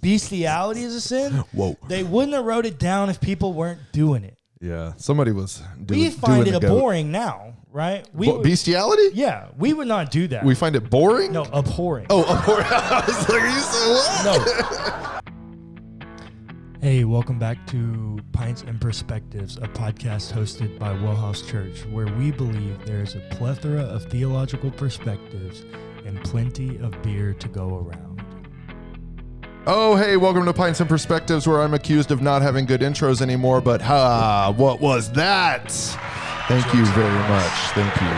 bestiality is a sin, Whoa. they wouldn't have wrote it down if people weren't doing it. Yeah, somebody was doing We find doing it the goat. abhorring now, right? We would- Bestiality? yeah, we would not do that. We find it boring? No, abhorring. Oh, abhorring. I was like, you said what? No. Hey, welcome back to Pints and Perspectives, a podcast hosted by WellHouse Church, where we believe there is a plethora of theological perspectives and plenty of beer to go around. Oh, hey, welcome to Pints and Perspectives, where I'm accused of not having good intros anymore, but what was that? Thank you very much. Thank you.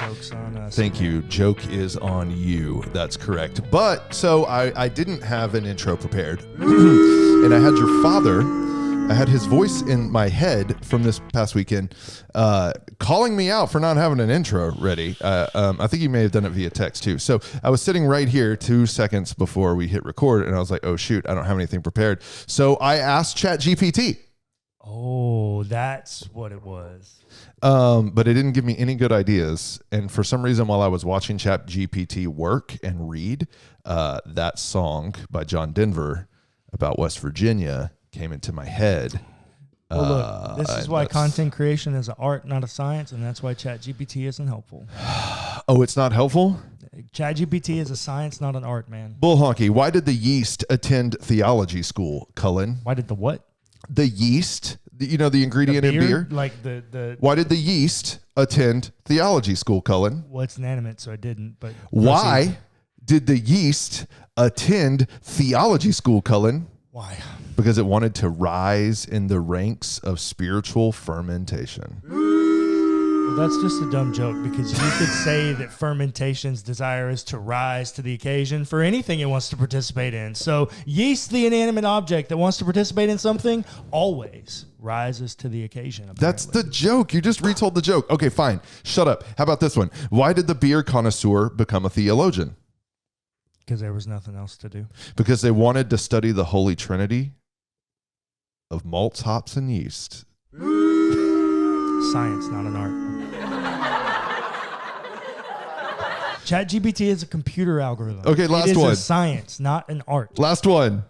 Joke's on us. Thank you. Joke is on you. That's correct. But, so I didn't have an intro prepared, and I had your father, I had his voice in my head from this past weekend, calling me out for not having an intro ready. I think you may have done it via text too. So I was sitting right here 2 seconds before we hit record, and I was like, oh shoot, I don't have anything prepared. So I asked ChatGPT. Oh, that's what it was. But it didn't give me any good ideas. And for some reason, while I was watching ChatGPT work and read, that song by John Denver about West Virginia came into my head. Well, look, this is why content creation is an art, not a science, and that's why ChatGPT isn't helpful. Oh, it's not helpful? ChatGPT is a science, not an art, man. Bull honky, why did the yeast attend theology school, Cullen? Why did the what? The yeast, the ingredient in beer? Like the Why did the yeast attend theology school, Cullen? well, it's inanimate, so I didn't. But Why did the yeast attend theology school, Cullen? Why? Because it wanted to rise in the ranks of spiritual fermentation. Well, that's just a dumb joke, because you could say that fermentation's desire is to rise to the occasion for anything it wants to participate in. So yeast, the inanimate object that wants to participate in something, always rises to the occasion. Apparently. That's the joke. You just retold the joke. Okay, fine. Shut up. How about this one? Why did the beer connoisseur become a theologian? Because there was nothing else to do. Because they wanted to study the Holy Trinity of malts, hops, and yeast. Science, not an art. ChatGPT is a computer algorithm. Okay, last It is one. a science, not an art. Last one.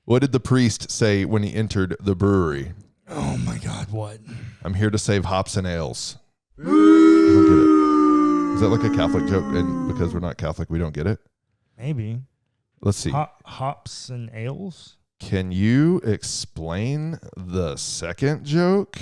What did the priest say when he entered the brewery? Oh my God, what? I'm here to save hops and ales. I don't get it. Is that like a Catholic joke? And because we're not Catholic, we don't get it? Maybe. Let's see. Hops and ales? Can you explain the second joke?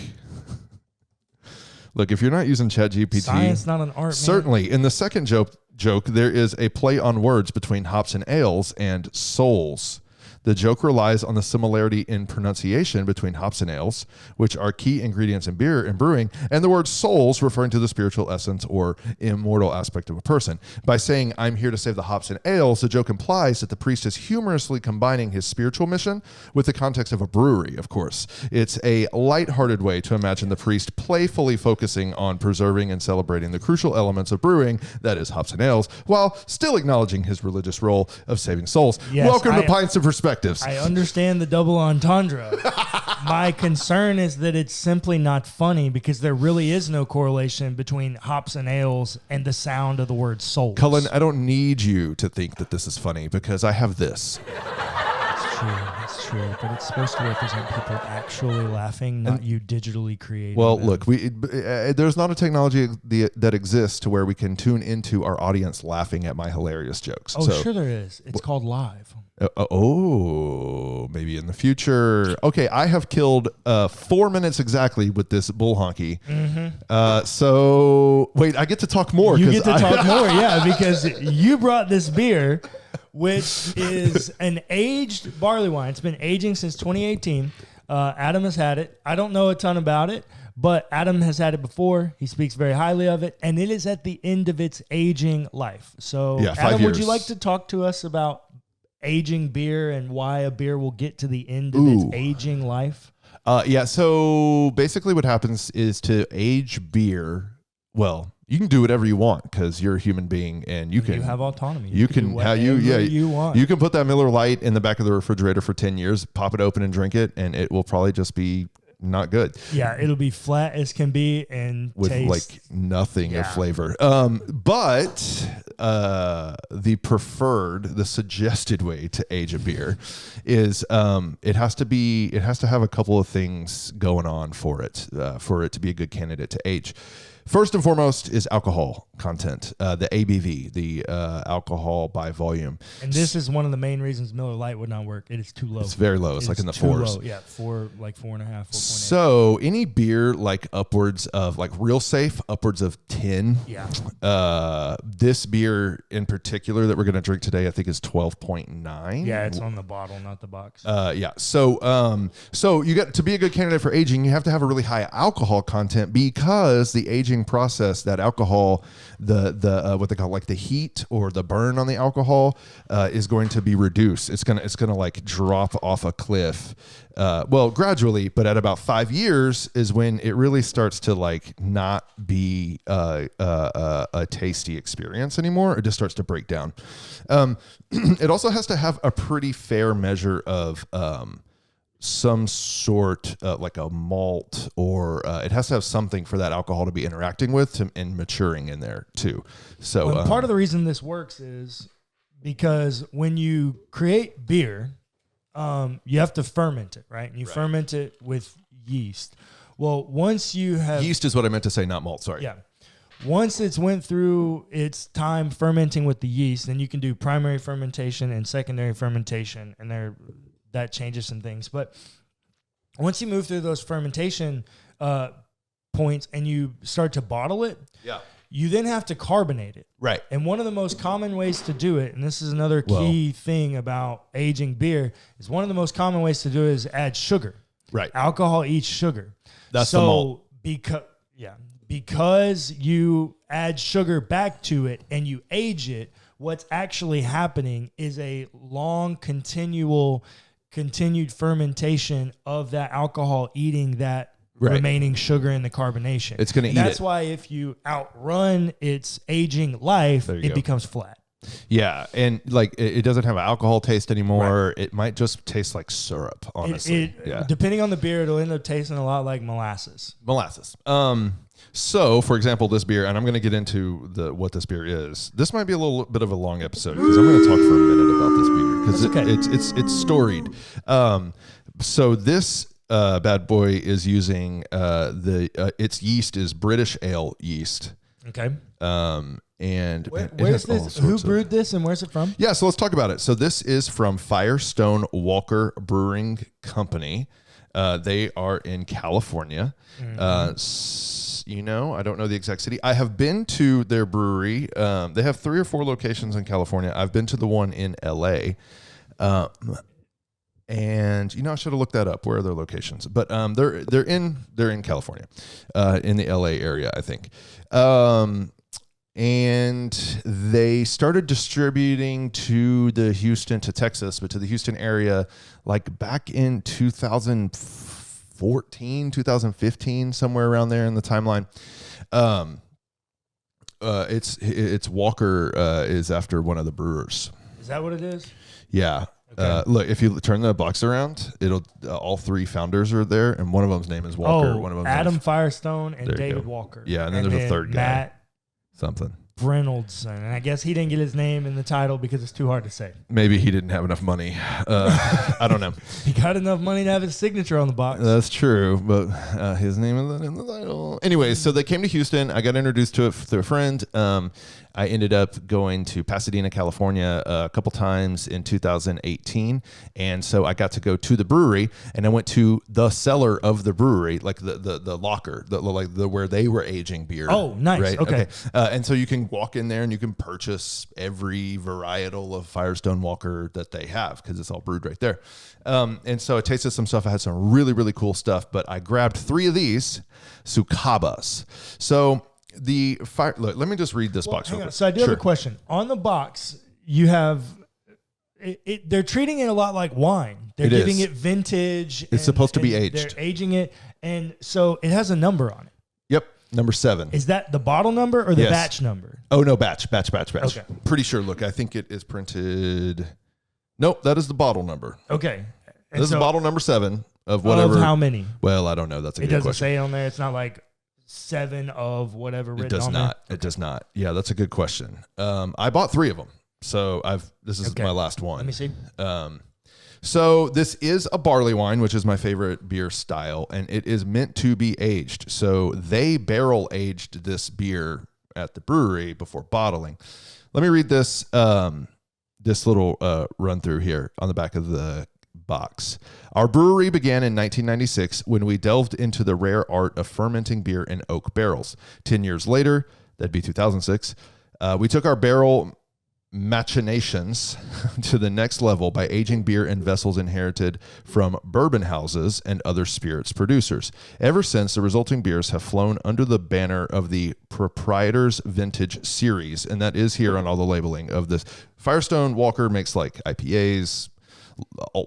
Look, if you're not using ChatGPT, Science, not an art, man. Certainly. In the second joke, there is a play on words between hops and ales and souls. The joke relies on the similarity in pronunciation between hops and ales, which are key ingredients in beer and brewing, and the word souls referring to the spiritual essence or immortal aspect of a person. By saying, I'm here to save the hops and ales, the joke implies that the priest is humorously combining his spiritual mission with the context of a brewery, of course. It's a lighthearted way to imagine the priest playfully focusing on preserving and celebrating the crucial elements of brewing, that is hops and ales, while still acknowledging his religious role of saving souls. Yes, Welcome to Pints and Perspectives. I understand the double entendre. My concern is that it's simply not funny, because there really is no correlation between hops and ales and the sound of the word souls. Cullen, I don't need you to think that this is funny, because I have this. It's true, but it's supposed to represent people actually laughing, not you digitally creating. Well, them. look, there's not a technology that exists to where we can tune into our audience laughing at my hilarious jokes. Oh, sure there is. It's called live. Maybe in the future. Okay, I have killed 4 minutes exactly with this bull honky. Mm-hmm. So, wait, I get to talk more. You get to talk more, yeah, because you brought this beer, which is an aged barley wine. It's been aging since 2018. Adam has had it. I don't know a ton about it, but Adam has had it before. He speaks very highly of it, and it is at the end of its aging life. So, yeah, 5 Adam, years. would you like to talk to us about aging beer and why a beer will get to the end of its aging life? Yeah, so basically what happens is to age beer, well, you can do whatever you want because you're a human being and you have autonomy. You can do whatever you want. You can put that Miller Lite in the back of the refrigerator for 10 years, pop it open and drink it, and it will probably just be not good. Yeah, it'll be flat as can be and With taste. like nothing of flavor. But the suggested way to age a beer is it has to have a couple of things going on for it to be a good candidate to age. First and foremost is alcohol content, the ABV, the alcohol by volume. And this is one of the main reasons Miller Lite would not work. It is too low. It's very low. It's like in the fours. Low. Yeah, 4.5, 4.8. So any beer like upwards of like real safe, upwards of 10. Yeah. This beer in particular that we're going to drink today, I think is 12.9. Yeah, it's on the bottle, not the box. Yeah. So you got to be a good candidate for aging, you have to have a really high alcohol content because the aging process, that alcohol, the what they call like the heat or the burn on the alcohol is going to be reduced. It's gonna like drop off a cliff. Well, gradually, but at about 5 years is when it really starts to like not be a tasty experience anymore. It just starts to break down. It also has to have a pretty fair measure of some sort like a malt, or it has to have something for that alcohol to be interacting with and maturing in there too. So part of the reason this works is because when you create beer, you have to ferment it, right? And you ferment it with yeast. Well, once you have... Yeast is what I meant to say, not malt, sorry. Yeah. Once it's went through its time fermenting with the yeast, then you can do primary fermentation and secondary fermentation, and that changes some things. But once you move through those fermentation points and you start to bottle it, you then have to carbonate it. Right. And one of the most common ways to do it, and this is another key thing about aging beer, is one of the most common ways to do it is add sugar. Right. Alcohol eats sugar. That's the malt. Because you add sugar back to it and you age it, what's actually happening is a long continued fermentation of that alcohol eating that remaining sugar in the carbonation. It's going to eat it. That's why if you outrun its aging life, it becomes flat. Yeah, and like it doesn't have an alcohol taste anymore. Right. It might just taste like syrup, honestly. Depending on the beer, it'll end up tasting a lot like molasses. So, for example, this beer, and I'm going to get into what this beer is. This might be a little bit of a long episode because I'm going to talk for a minute about this beer because it's storied. So this bad boy is using its yeast is British ale yeast. Okay. And where's this? Who brewed this and where's it from? Yeah, so let's talk about it. So this is from Firestone Walker Brewing Company. They are in California. I don't know the exact city. I have been to their brewery. They have 3 or 4 locations in California. I've been to the one in LA. And I should have looked that up. Where are their locations? But they're in California, in the LA area, I think. And they started distributing to the Texas, but to the Houston area, like back in 2014, 2015, somewhere around there in the timeline. It's Walker is after one of the brewers. Is that what it is? Yeah. Okay. Look, if you turn the box around, it'll all 3 founders are there, and one of them's name is Walker. One of them Adam Firestone and David Walker. Yeah, and then there's a third guy. Matt something. Brenoldson, and I guess he didn't get his name in the title because it's too hard to say. Maybe he didn't have enough money. I don't know. He got enough money to have his signature on the box. That's true, but his name isn't in the title. Anyways, so they came to Houston. I got introduced to it through a friend. I ended up going to Pasadena, California a couple times in 2018. And so I got to go to the brewery, and I went to the cellar of the brewery, like the locker, where they were aging beer. Oh, nice. Right? Okay. And so you can walk in there and you can purchase every varietal of Firestone Walker that they have because it's all brewed right there. And so I tasted some stuff. I had some really, really cool stuff, but I grabbed 3 of these Sucabas. So let me just read this box real quick. So I do have a question. On the box, you have they're treating it a lot like wine. They're giving it vintage. It's supposed to be aged. They're aging it, and so it has a number on it. Yep, number 7. Is that the bottle number or the batch number? Oh no, batch. Okay. Pretty sure. Look, I think it is printed. Nope, that is the bottle number. Okay. This is bottle number 7. of whatever. Of how many? Well, I don't know. That's a It good doesn't question. say on there. It's not like 7 of whatever written It does on not. there. It does not. Yeah, that's a good question. I bought 3 of them. So this is my last one. Let me see. So this is a barley wine, which is my favorite beer style, and it is meant to be aged. So they barrel aged this beer at the brewery before bottling. Let me read this this little run through here on the back of the box. Our brewery began in 1996 when we delved into the rare art of fermenting beer in oak barrels. 10 years later, that'd be 2006, we took our barrel machinations to the next level by aging beer in vessels inherited from bourbon houses and other spirits producers. Ever since, the resulting beers have flown under the banner of the Proprietor's Vintage Series, and that is here on all the labeling of this. Firestone Walker makes like IPAs,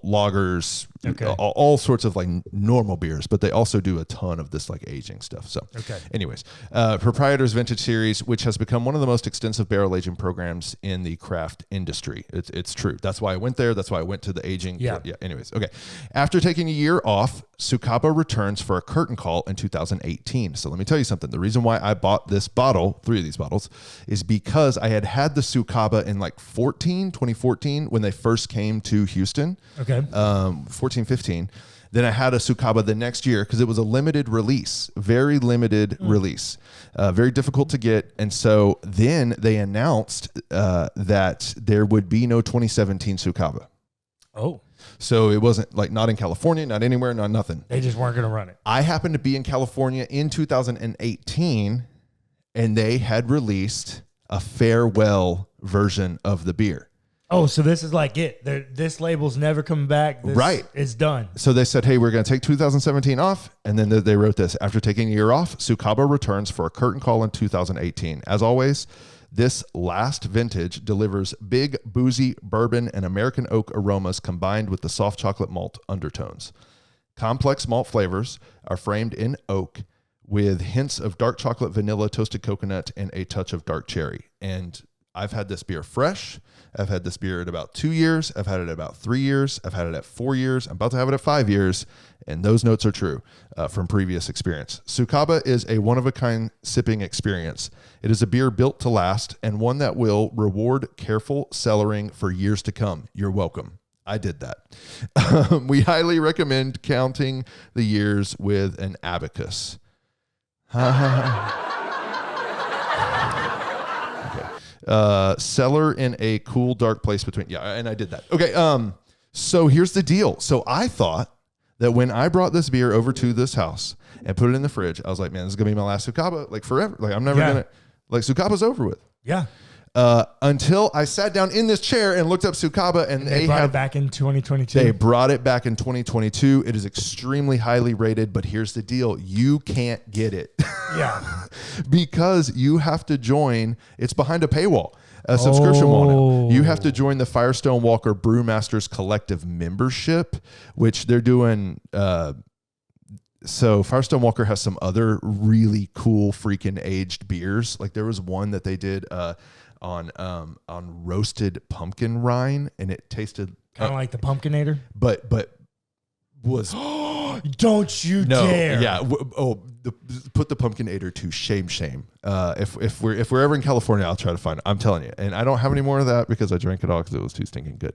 lagers, all sorts of like normal beers, but they also do a ton of this like aging stuff. So anyways, Proprietor's Vintage Series, which has become one of the most extensive barrel aging programs in the craft industry. It's true. That's why I went there. That's why I went to the aging. Yeah. Anyways. Okay. After taking a year off, Sucaba returns for a curtain call in 2018. So let me tell you something. The reason why I bought this bottle, 3 of these bottles, is because I had the Sucaba in like 2014 when they first came to Houston. 14, 15. Then I had a Sucaba the next year because it was a limited release, very limited release, very difficult to get. And so then they announced that there would be no 2017 Sucaba. Oh. So it wasn't like not in California, not anywhere, not nothing. They just weren't going to run it. I happened to be in California in 2018 and they had released a farewell version of the beer. Oh, so this is like it. This label's never coming back. This is done. So they said, hey, we're going to take 2017 off. And then they wrote this. After taking a year off, Sucaba returns for a curtain call in 2018. As always, this last vintage delivers big, boozy bourbon and American oak aromas combined with the soft chocolate malt undertones. Complex malt flavors are framed in oak with hints of dark chocolate, vanilla, toasted coconut, and a touch of dark cherry. And I've had this beer fresh. I've had this beer at about 2 years. I've had it at about 3 years. I've had it at 4 years. I'm about to have it at 5 years. And those notes are true from previous experience. Sucaba is a one-of-a-kind sipping experience. It is a beer built to last and one that will reward careful cellaring for years to come. You're welcome. I did that. We highly recommend counting the years with an abacus. Cellar in a cool, dark place between. Yeah, and I did that. Okay, so here's the deal. So I thought that when I brought this beer over to this house and put it in the fridge, I was like, man, this is going to be my last Sucaba, like forever. Like I'm never going to, like Sucaba's over with. Yeah. Until I sat down in this chair and looked up Sucaba and they brought it back in 2022. They brought it back in 2022. It is extremely highly rated, but here's the deal. You can't get it. Yeah. Because you have to join, it's behind a paywall, a subscription wall now. You have to join the Firestone Walker Brewmasters Collective membership, which they're doing. So Firestone Walker has some other really cool freaking aged beers. Like there was one that they did on roasted pumpkin rind, and it tasted kind of like the Pumpkinator, but was don't you dare. Yeah. Put the Pumpkinator to shame. If we're ever in California, I'll try to find it. I'm telling you. And I don't have any more of that because I drank it all because it was too stinking good.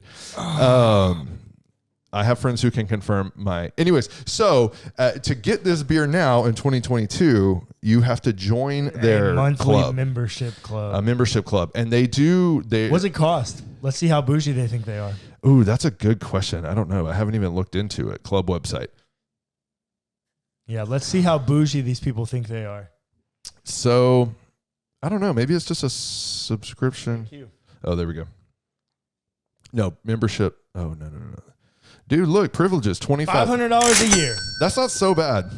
I have friends who can confirm anyways. So to get this beer now in 2022, you have to join their monthly membership club. A membership club. And what's it cost? Let's see how bougie they think they are. Ooh, that's a good question. I don't know. I haven't even looked into it. Club website. Yeah, let's see how bougie these people think they are. So, I don't know. Maybe it's just a subscription. Thank you. Oh, there we go. No, membership. Oh, no. Dude, look, privileges, $500 a year. That's not so bad.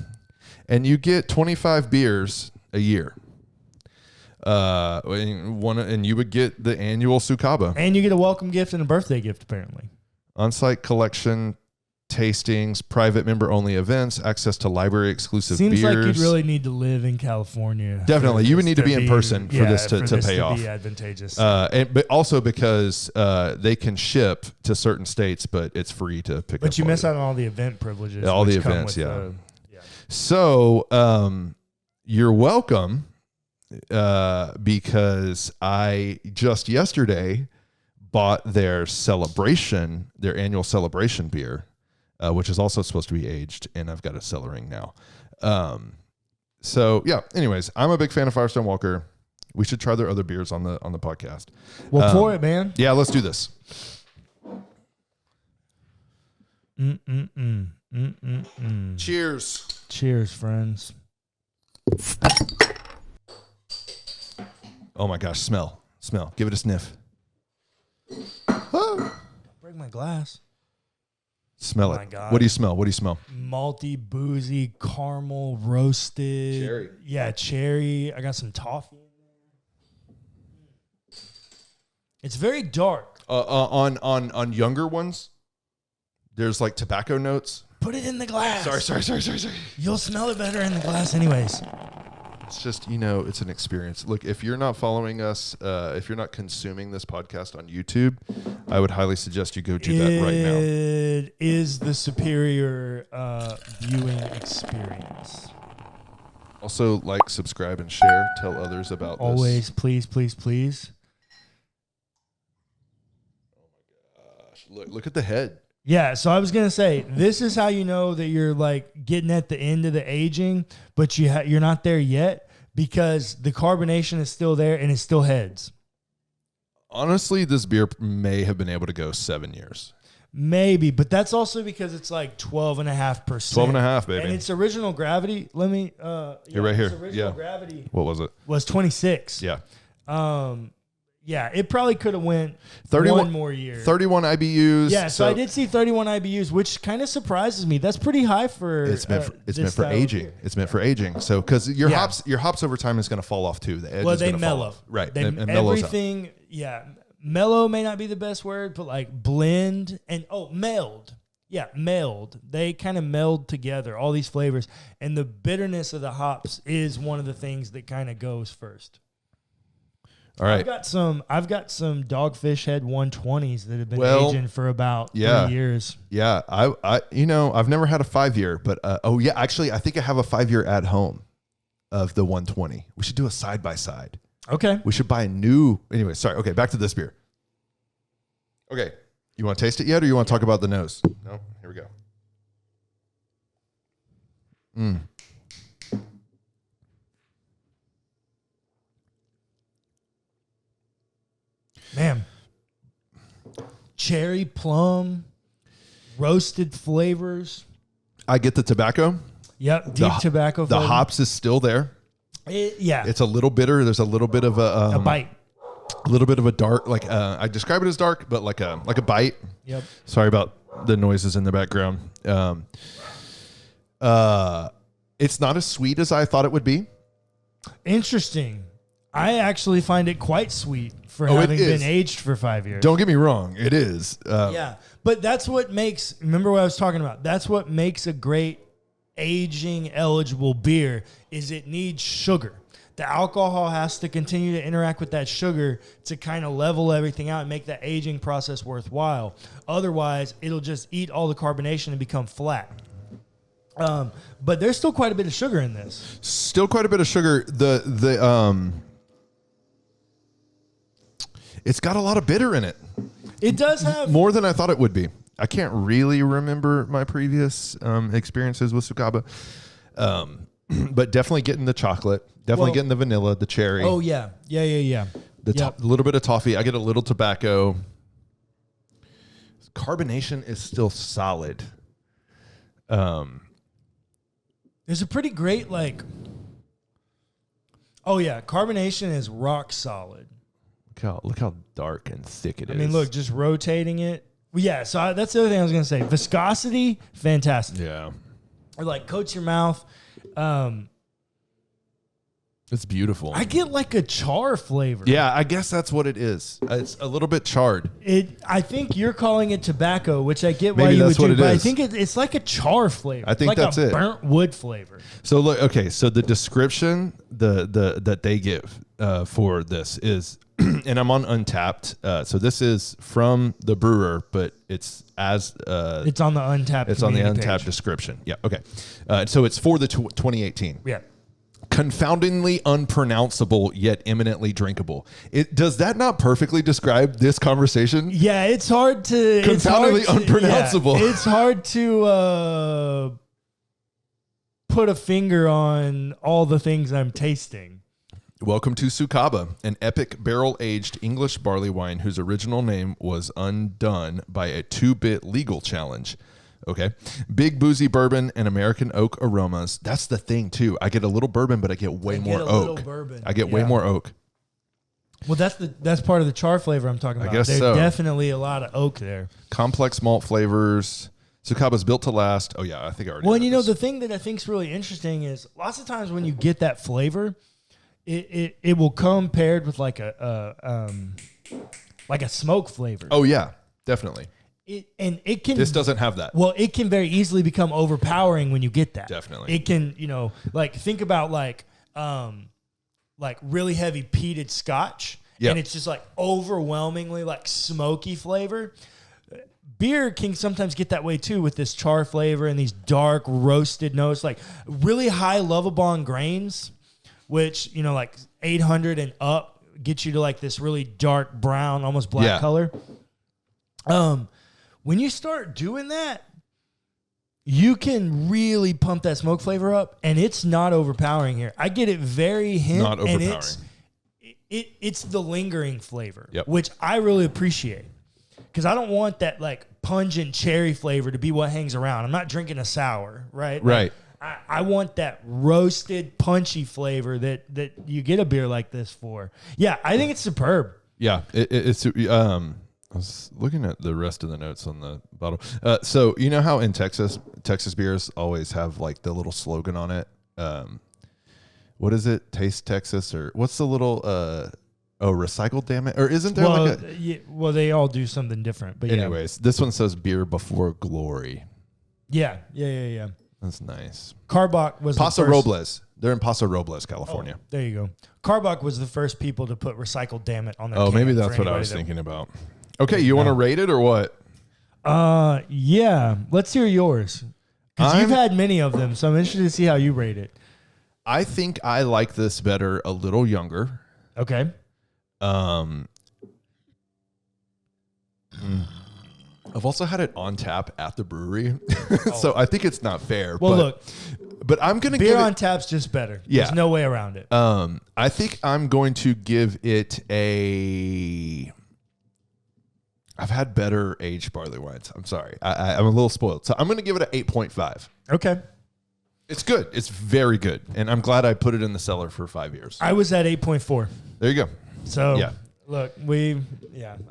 And you get 25 beers a year. And you would get the annual Sucaba. And you get a welcome gift and a birthday gift, apparently. On-site collection tastings, private member-only events, access to library-exclusive Seems beers. like you'd really need to live in California. Definitely. You would need to be in person for this to pay off. Be advantageous. But also because they can ship to certain states, but it's free to pick up. But you miss out on all the event privileges. All the events, So you're welcome because I just yesterday bought their annual celebration beer, which is also supposed to be aged, and I've got a cellaring now. So yeah, anyways, I'm a big fan of Firestone Walker. We should try their other beers on the podcast. Well, pour it, man. Yeah, let's do this. Cheers. Cheers, friends. Oh my gosh, smell. Give it a sniff. Break my glass. Smell it. My God. What do you smell? Malty, boozy, caramel, roasted. Cherry. Yeah, cherry. I got some toffee in there. It's very dark. On younger ones, there's like tobacco notes. Put it in the glass. Sorry. You'll smell it better in the glass anyways. It's just, it's an experience. Look, if you're not following us, if you're not consuming this podcast on YouTube, I would highly suggest you go do that right now. It is the superior viewing experience. Also, like, subscribe, and share. Tell others about this. Always, please. Oh my gosh. Look at the head. Yeah, so I was going to say, this is how you know that you're like getting at the end of the aging, but you're not there yet because the carbonation is still there and it still heads. Honestly, this beer may have been able to go 7 years. Maybe, but that's also because it's like 12.5%. 12.5, baby. And its original gravity, right here. Its original gravity What was it? was 26. Yeah. Yeah, it probably could have went 31 one more year. 31 IBUs. Yeah, so I did see 31 IBUs, which kind of surprises me. That's pretty high for it's meant for aging. It's meant for aging. So because your hops over time is going to fall off too. The edge is they going to mellow. fall off. Right. They, and mellows everything. Out. Yeah, mellow may not be the best word, but like blend and meld. Yeah, meld. They kind of meld together all these flavors, and the bitterness of the hops is one of the things that kind of goes first. All right. I've got some Dogfish Head 120s that have been aging for about 3 years. Yeah. I've never had a 5-year, but actually I think I have a 5-year at home of the 120. We should do a side by side. Okay. We should buy a new. Anyway, sorry. Okay, back to this beer. Okay. You want to taste it yet, or you want to talk about the nose? No? Here we go. Man, cherry, plum, roasted flavors. I get the tobacco. Yep, deep tobacco flavor. The hops is still there. It's a little bitter. There's a little bit of a bite. A little bit of a dark, I describe it as dark, but like a bite. Yep. Sorry about the noises in the background. It's not as sweet as I thought it would be. Interesting. I actually find it quite sweet for having been aged for 5 years. Don't get me wrong. It is. But that's what makes, remember what I was talking about? That's what makes a great aging eligible beer is it needs sugar. The alcohol has to continue to interact with that sugar to kind of level everything out and make that aging process worthwhile. Otherwise, it'll just eat all the carbonation and become flat. But there's still quite a bit of sugar in this. Still quite a bit of sugar. It's got a lot of bitter in it. It does have more than I thought it would be. I can't really remember my previous experiences with Sucaba, but definitely getting the chocolate, getting the vanilla, the cherry. Oh yeah. The little bit of toffee. I get a little tobacco. Carbonation is still solid. There's a pretty great carbonation is rock solid. Look how dark and thick it is. I mean, look, just rotating it. Yeah, so that's the other thing I was going to say. Viscosity, fantastic. Yeah. Or coats your mouth. It's beautiful. I get like a char flavor. Yeah, I guess that's what it is. It's a little bit charred. I think you're calling it tobacco, which I get Maybe why you that's would what do, it but I is. think it's like a char flavor. I think like that's a it. burnt wood flavor. So look, okay, so the description that they give for this is, and I'm on Untapped. So this is from the brewer, but it's It's on the Untapped. it's on the community Untapped page. description. Yeah, okay. So it's for the 2018. Yeah. Confoundingly unpronounceable yet eminently drinkable. Does that not perfectly describe this conversation? Yeah, it's hard to Confoundingly unpronounceable. Yeah, it's hard to put a finger on all the things I'm tasting. Welcome to Sucaba, an epic barrel-aged English barley wine whose original name was undone by a 2-bit legal challenge. Okay. Big boozy bourbon and American oak aromas. That's the thing, too. I get a little bourbon, but I get way more oak. I get way more oak. Well, that's part of the char flavor I'm talking about. I guess There's so. definitely a lot of oak there. Complex malt flavors. Sucaba's built to last. Oh, yeah. I think I already Well, know and this. the thing that I think is really interesting is lots of times when you get that flavor, it will come paired with like a smoke flavor. Oh, yeah. Definitely. It can. This doesn't have that. Well, it can very easily become overpowering when you get that. Definitely. It can, like think about like really heavy peated scotch, Yep. and it's just like overwhelmingly like smoky flavor. Beer can sometimes get that way too with this char flavor and these dark roasted notes, like really high Lovabond grains, which like 800 and up get you to like this really dark brown, almost black color. When you start doing that, you can really pump that smoke flavor up, and it's not overpowering here. I get it very hint, Not overpowering. and it's the lingering flavor, Yep. which I really appreciate, because I don't want that like pungent cherry flavor to be what hangs around. I'm not drinking a sour, right? Right. I want that roasted, punchy flavor that you get a beer like this for. Yeah, I think it's superb. Yeah. It's I was looking at the rest of the notes on the bottle. So you know how in Texas beers always have like the little slogan on it. What is it? Taste Texas, or what's the little recycled, damn it? Or isn't there like a... well, they all do something different. But Anyways, this one says beer before glory. Yeah. That's nice. Carbach was Paso the first, Robles. They're in Paso Robles, California. There you go. Carbach was the first people to put recycled damn it on their Oh, can maybe for that's what I anybody was that- thinking about. Okay, you want to rate it or what? Yeah. Let's hear yours. Because you've I'm- had many of them, so I'm interested to see how you rate it. I think I like this better a little younger. Okay. I've also had it on tap at the brewery, so I think it's not fair. Well, look, but I'm gonna beer give on it. tap's just better. Yeah. There's no way around it. I think I'm going to give it a. I've had better aged barley wines. I'm sorry, I'm a little spoiled, so I'm going to give it an 8.5. Okay. It's good. It's very good, and I'm glad I put it in the cellar for 5 years. I was at 8.4. There you go. So Yeah. look,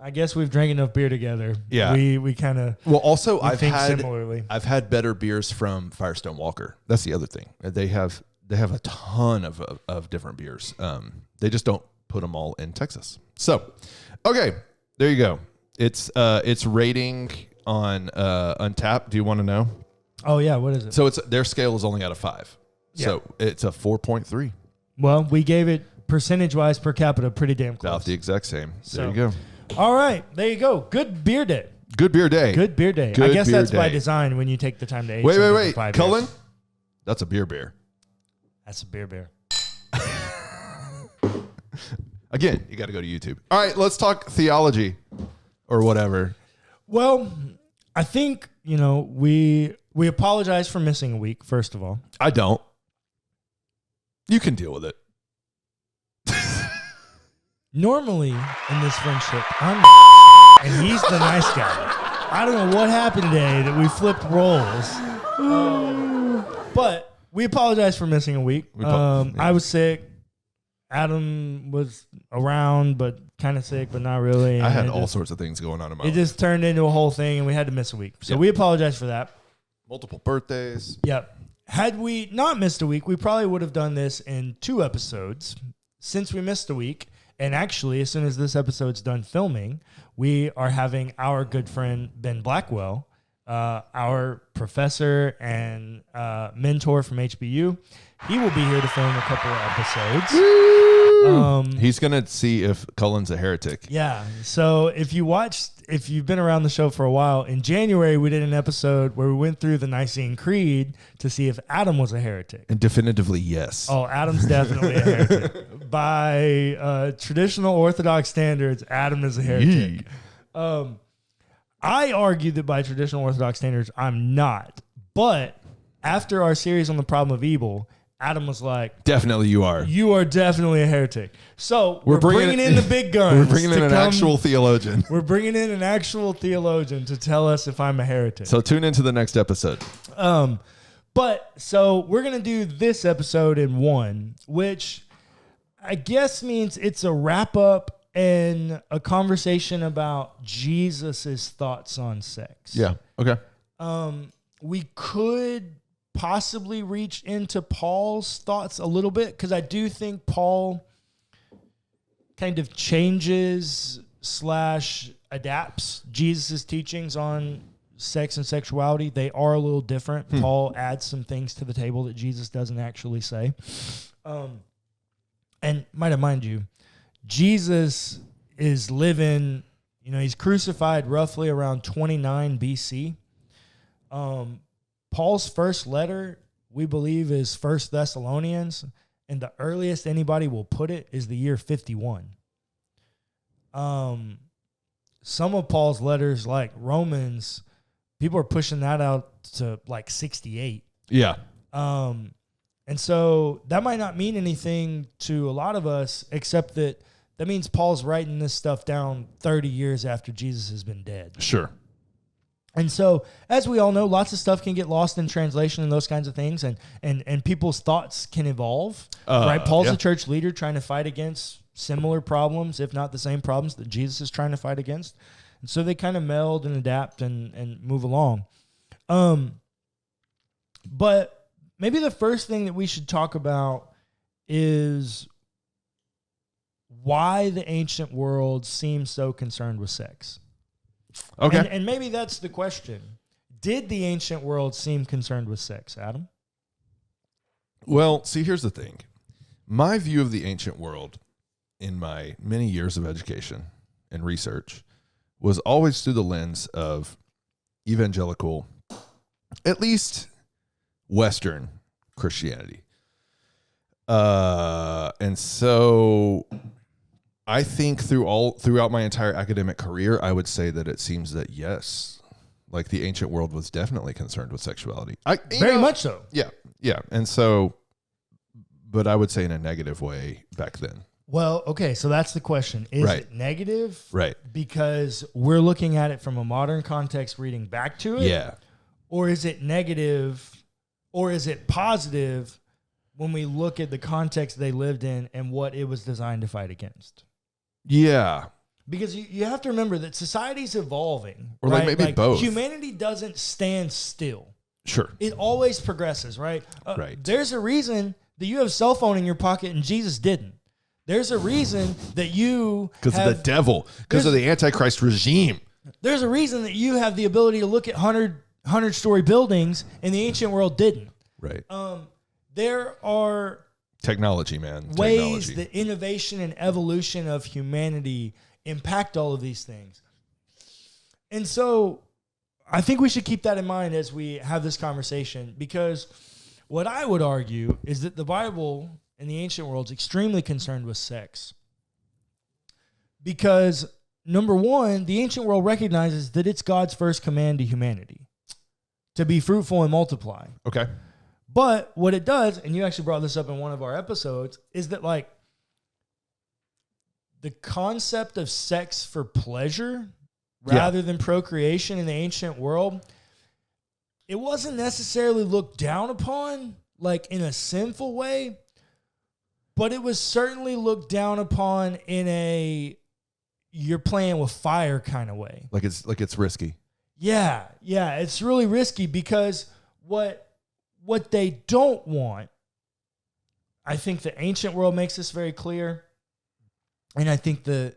I guess we've drank enough beer together. Yeah. We kind of Well, also I've think had similarly. I've had better beers from Firestone Walker. That's the other thing. They have a ton of different beers. They just don't put them all in Texas. So, okay, there you go. It's rating on Untapped. Do you want to know? Oh yeah, what is it? So their scale is only out of 5. Yeah. So it's a 4.3. Well, we gave it percentage-wise per capita pretty damn close. About the exact same. There So- you go. All right, there you go. Good beer day. Good beer day. Good beer day. Good I guess beer that's by day. design when you take the time to age. Wait. something for 5 Cullen? years. That's a beer. That's a beer. Again, you got to go to YouTube. All right, let's talk theology or whatever. Well, I think we apologize for missing a week. First of all, I don't. You can deal with it. normally in this friendship, I'm and he's the nice guy. I don't know what happened today that we flipped roles, but we apologize for missing a week. I was sick. Adam was around, but kind of sick, but not really. I had And all sorts of things going on in my It life. just turned into a whole thing, and we had to miss a week. So Yep. we apologize for that. Multiple birthdays. Yep. had we not missed a week, we probably would have done this in 2 episodes. Since we missed a week, and actually, as soon as this episode's done filming, we are having our good friend Ben Blackwell, our professor and mentor from HBU. He will be here to film a couple of episodes. He's going to see if Cullen's a heretic. Yeah. So if you've been around the show for a while, in January we did an episode where we went through the Nicene Creed to see if Adam was a heretic. And definitively, yes. Oh, Adam's definitely a heretic. By traditional Orthodox standards, Adam is a heretic. I argue that by traditional Orthodox standards, I'm not. But after our series on the problem of evil, Adam was like, definitely you are. You are definitely a heretic. So we're bringing in the big guns. We're bringing in an actual theologian. We're bringing in an actual theologian to tell us if I'm a heretic. So tune into the next episode. But so we're going to do this episode in one, which I guess means it's a wrap up and a conversation about Jesus's thoughts on sex. Yeah. Okay. We could possibly reach into Paul's thoughts a little bit, because I do think Paul kind of changes / adapts Jesus' teachings on sex and sexuality. They are a little different. Paul adds some things to the table that Jesus doesn't actually say. And might I mind you, Jesus is living, he's crucified roughly around 29 BC. Paul's first letter, we believe, is 1 Thessalonians, and the earliest anybody will put it is the year 51. Some of Paul's letters, like Romans, people are pushing that out to like 68. Yeah. And so that might not mean anything to a lot of us, except that means Paul's writing this stuff down 30 years after Jesus has been dead. Sure. And so, as we all know, lots of stuff can get lost in translation and those kinds of things, and people's thoughts can evolve. Right? Paul's a church leader trying to fight against similar problems, if not the same problems that Jesus is trying to fight against. And so they kind of meld and adapt and move along. But maybe the first thing that we should talk about is why the ancient world seems so concerned with sex. Okay. And maybe that's the question. Did the ancient world seem concerned with sex, Adam? Well, see, here's the thing. My view of the ancient world in my many years of education and research was always through the lens of evangelical, at least Western Christianity. And so I think throughout my entire academic career, I would say that it seems that yes, like the ancient world was definitely concerned with sexuality. Very much so. Yeah. Yeah. And so, but I would say in a negative way back then. Well, okay. So that's the question. Is it negative? Right. Because we're looking at it from a modern context, reading back to it. Yeah. Or is it negative, or is it positive when we look at the context they lived in and what it was designed to fight against? Yeah. Because you have to remember that society's evolving. Or right? like maybe both. Humanity doesn't stand still. Sure. It always progresses, right? Right. There's a reason that you have a cell phone in your pocket and Jesus didn't. There's a reason that you Because of the devil. Because of the Antichrist regime. There's a reason that you have the ability to look at 100-story buildings and the ancient world didn't. Right. There are Technology, man. ways that innovation and evolution of humanity impact all of these things. And so I think we should keep that in mind as we have this conversation, because what I would argue is that the Bible in the ancient world is extremely concerned with sex. Because, number one, the ancient world recognizes that it's God's first command to humanity, to be fruitful and multiply. Okay. But what it does, and you actually brought this up in one of our episodes, is that like the concept of sex for pleasure rather than procreation in the ancient world, it wasn't necessarily looked down upon like in a sinful way, but it was certainly looked down upon in a you're playing with fire kind of way. Like it's risky. Yeah, it's really risky, because what what they don't want, I think the ancient world makes this very clear. And I think the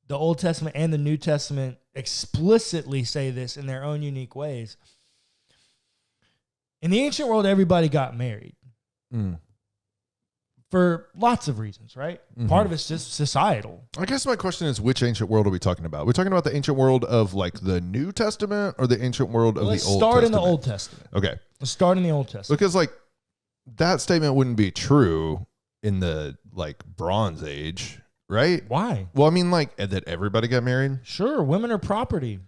Old Testament and the New Testament explicitly say this in their own unique ways. In the ancient world, everybody got married. For lots of reasons, right? Mm-hmm. Part of it's just societal. I guess my question is, which ancient world are we talking about? We're talking about the ancient world of like the New Testament or the ancient world of the Old Testament? Let's start in the Old Testament. Okay. Let's start in the Old Testament. Because like that statement wouldn't be true in the like Bronze Age, right? Why? Well, I mean like that everybody got married. Sure. Women are property.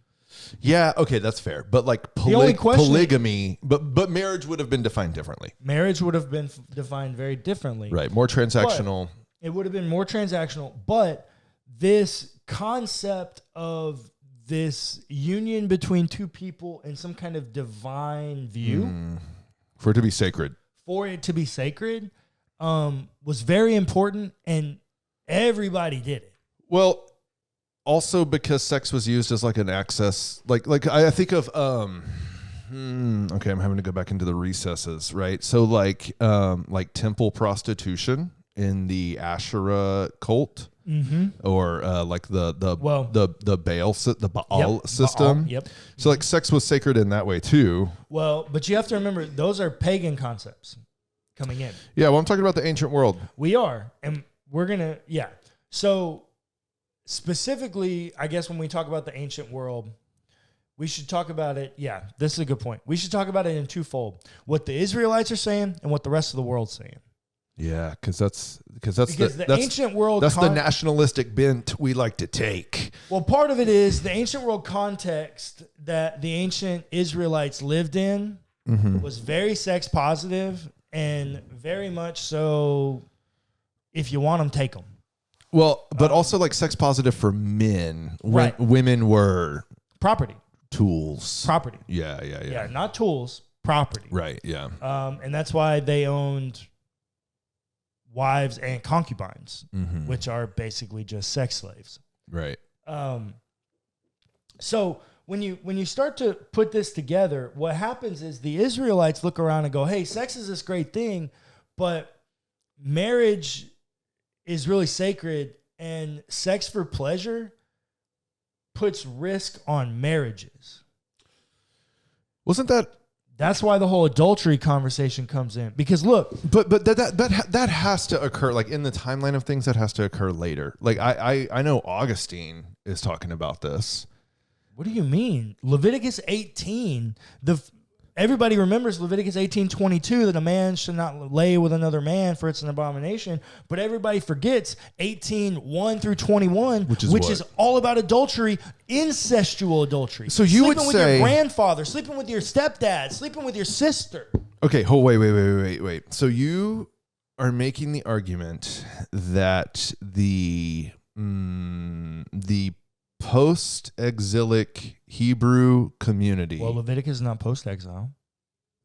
Yeah, okay, that's fair. But like polygamy, but marriage would have been defined differently. Marriage would have been defined very differently. Right, more transactional. But it would have been more transactional, but this concept of this union between two people in some kind of divine view. For it to be sacred. Was very important, and everybody did it. Well, also because sex was used as like an access, like I think of, okay, I'm having to go back into the recesses, right? So like temple prostitution in the Asherah cult, or like the Baal system. Baal, yep. So like sex was sacred in that way too. Well, but you have to remember those are pagan concepts coming in. Yeah, well, I'm talking about the ancient world. We are, and we're gonna, yeah. So specifically, I guess when we talk about the ancient world, we should talk about it. Yeah, this is a good point. We should talk about it in twofold: what the Israelites are saying and what the rest of the world's saying. Yeah, because that's the ancient world. That's the nationalistic bent we like to take. Well, part of it is the ancient world context that the ancient Israelites lived in was very sex positive and very much so. If you want them, take them. Well, but also like sex positive for men. Right. Women were property. Tools. Property. Yeah. Yeah, not tools, property. Right, yeah. And that's why they owned wives and concubines, which are basically just sex slaves. Right. So when you start to put this together, what happens is the Israelites look around and go, hey, sex is this great thing, but marriage is really sacred, and sex for pleasure puts risk on marriages. Wasn't that? That's why the whole adultery conversation comes in. Because look, but that has to occur like in the timeline of things. That has to occur later. Like I know Augustine is talking about this. What do you mean? Leviticus 18. Everybody remembers Leviticus 18:22 that a man should not lay with another man, for it's an abomination. But everybody forgets 18:1 through 21, which is all about adultery, incestual adultery. So you would say sleeping with your grandfather, sleeping with your stepdad, sleeping with your sister. Okay, wait. So you are making the argument that the post-exilic Hebrew community. Well, Leviticus is not post-exile.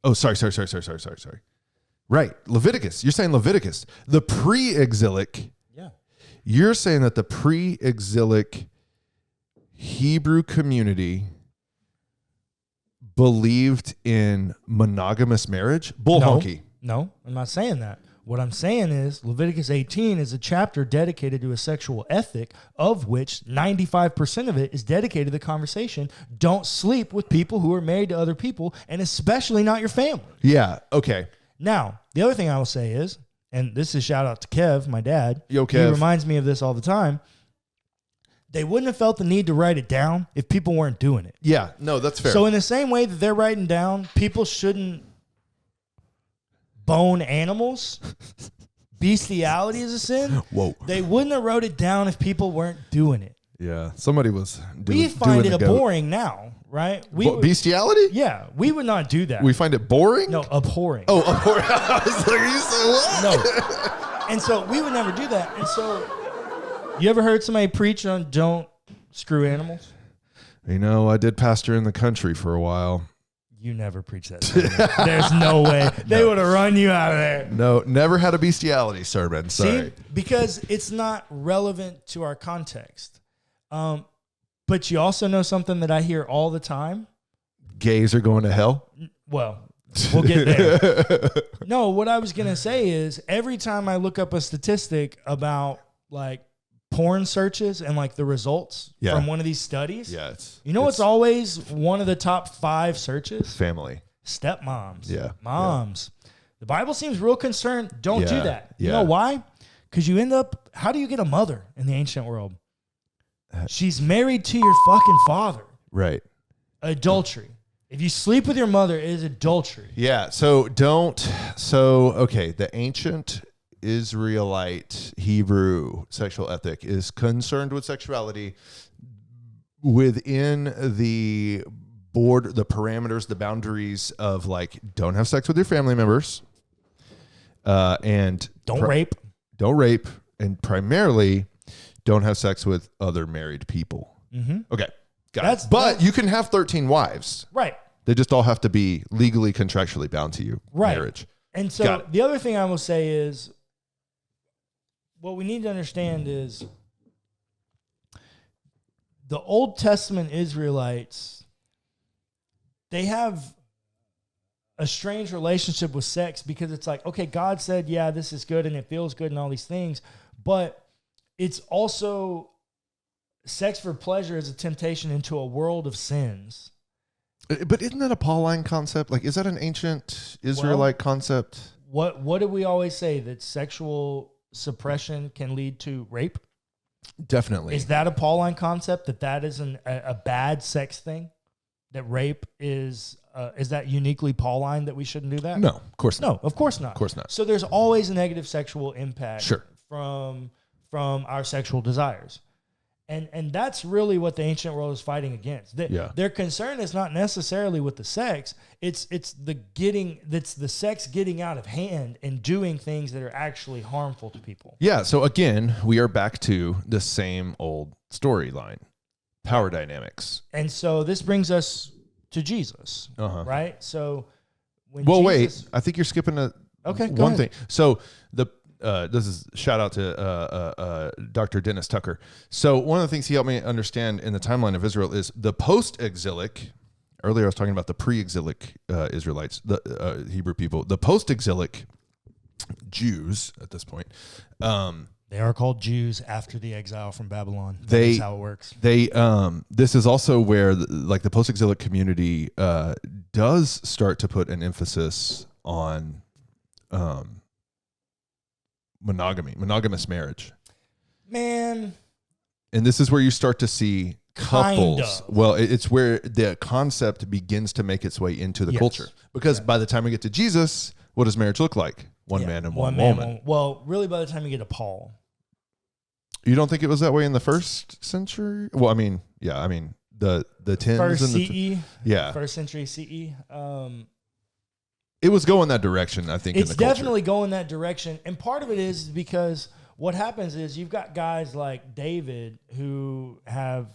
Oh, sorry. Right, Leviticus. You're saying Leviticus. The pre-exilic. Yeah. You're saying that the pre-exilic Hebrew community believed in monogamous marriage? Bull honky. No, I'm not saying that. What I'm saying is Leviticus 18 is a chapter dedicated to a sexual ethic, of which 95% of it is dedicated to the conversation. Don't sleep with people who are married to other people, and especially not your family. Yeah, okay. Now, the other thing I will say is, and this is a shout out to Kev, my dad. Yo, Kev. He reminds me of this all the time. They wouldn't have felt the need to write it down if people weren't doing it. Yeah, no, that's fair. So in the same way that they're writing down, people shouldn't bone animals. Bestiality is a sin. Whoa. They wouldn't have wrote it down if people weren't doing it. Yeah, somebody was doing We find it abhorring now, right? Bestiality? Yeah, we would not do that. We find it boring? No, abhorring. Oh, abhorring. I was like, you said what? No. And so we would never do that. And so you ever heard somebody preach on don't screw animals? You know, I did pastor in the country for a while. You never preach that sermon. There's no way. They would have run you out of there. No, never had a bestiality sermon. Sorry. See? Because it's not relevant to our context. But you also know something that I hear all the time? Gays are going to hell? Well, We'll get there. No, what I was going to say is every time I look up a statistic about like porn searches and like the results from one of these studies, what's always one of the top 5 searches? Family. Stepmoms. Yeah. Moms. Yeah. The Bible seems real concerned. Don't do that. Yeah. You know why? Because you end up, how do you get a mother in the ancient world? She's married to your fucking father. Right. Adultery. If you sleep with your mother, it is adultery. Yeah. The ancient Israelite Hebrew sexual ethic is concerned with sexuality within the parameters, the boundaries of like, don't have sex with your family members, and don't rape, and primarily don't have sex with other married people. Mm-hmm. Okay. But you can have 13 wives. Right. They just all have to be legally, contractually bound to you. Right. Marriage. And so the other thing I will say is what we need to understand is the Old Testament Israelites, they have a strange relationship with sex because it's like, okay, God said, yeah, this is good and it feels good and all these things, but it's also sex for pleasure is a temptation into a world of sins. But isn't that a Pauline concept? Like, is that an ancient Israelite concept? What do we always say? That sexual suppression can lead to rape? Definitely. Is that a Pauline concept, that is a bad sex thing? That rape is that uniquely Pauline that we shouldn't do that? No, of course not. No, of course not. Of course not. So there's always a negative sexual impact from our sexual desires. And that's really what the ancient world is fighting against. Their concern is not necessarily with the sex. It's the sex getting out of hand and doing things that are actually harmful to people. Yeah. So again, we are back to the same old storyline, power dynamics. And so this brings us to Jesus, right? So wait, I think you're skipping one thing. So this is shout out to Dr. Dennis Tucker. So one of the things he helped me understand in the timeline of Israel is the post-exilic. Earlier I was talking about the pre-exilic Israelites, the Hebrew people. The post-exilic Jews at this point. They are called Jews after the exile from Babylon. That's how it works. This is also where the post-exilic community does start to put an emphasis on monogamous marriage. Man. And this is where you start to see couples. Well, it's where the concept begins to make its way into the culture. Because by the time we get to Jesus, what does marriage look like? One man and one woman. Well, really by the time you get to Paul. You don't think it was that way in the first century? Well, the 10s first and CE. First century CE. It was going that direction, I think. It's definitely going that direction. And part of it is because what happens is you've got guys like David who have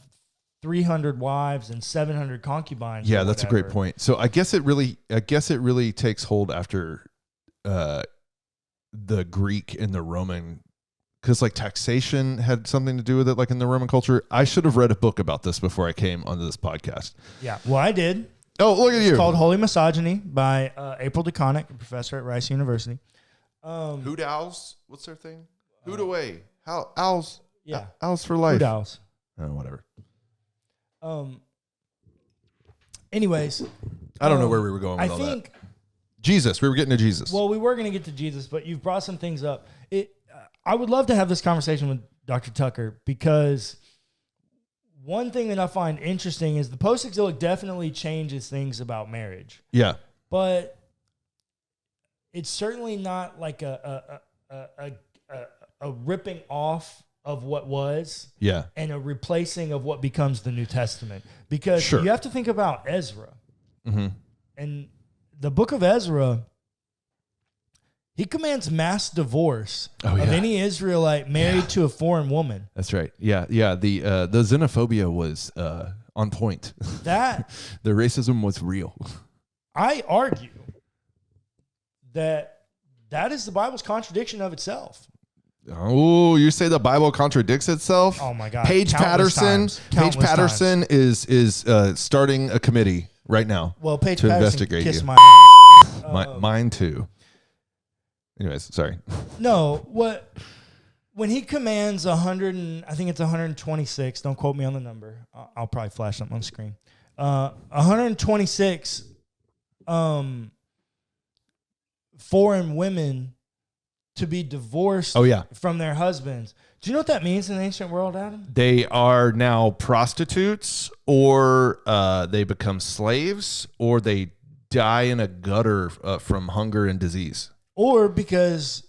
300 wives and 700 concubines. Yeah, that's a great point. So I guess it really takes hold after the Greek and the Roman, because like taxation had something to do with it, like in the Roman culture. I should have read a book about this before I came onto this podcast. Yeah, well, I did. Oh, look at you. It's called Holy Misogyny by April DeConnick, a professor at Rice University. Hoot owls? What's their thing? Hoot away. Owls? Yeah. Owls for life. Hoot owls. Oh, whatever. Anyways. I don't know where we were going with all that. Jesus. We were getting to Jesus. Well, we were going to get to Jesus, but you've brought some things up. I would love to have this conversation with Dr. Tucker because one thing that I find interesting is the post-exilic definitely changes things about marriage. Yeah. But it's certainly not like a ripping off of what was and a replacing of what becomes the New Testament. Because you have to think about Ezra. Mm-hmm. And the book of Ezra, he commands mass divorce of any Israelite married to a foreign woman. That's right. Yeah, yeah. The xenophobia was on point. The racism was real. I argue that is the Bible's contradiction of itself. Oh, you say the Bible contradicts itself? Oh my God! Paige Patterson is starting a committee right now. Well, Paige to Patterson investigate kissed you. my ass. Mine too. Anyways, sorry. No, when he commands 100, I think it's 126. Don't quote me on the number. I'll probably flash something on the screen. 126 foreign women to be divorced from their husbands. Do you know what that means in the ancient world, Adam? They are now prostitutes, or they become slaves, or they die in a gutter from hunger and disease. Or because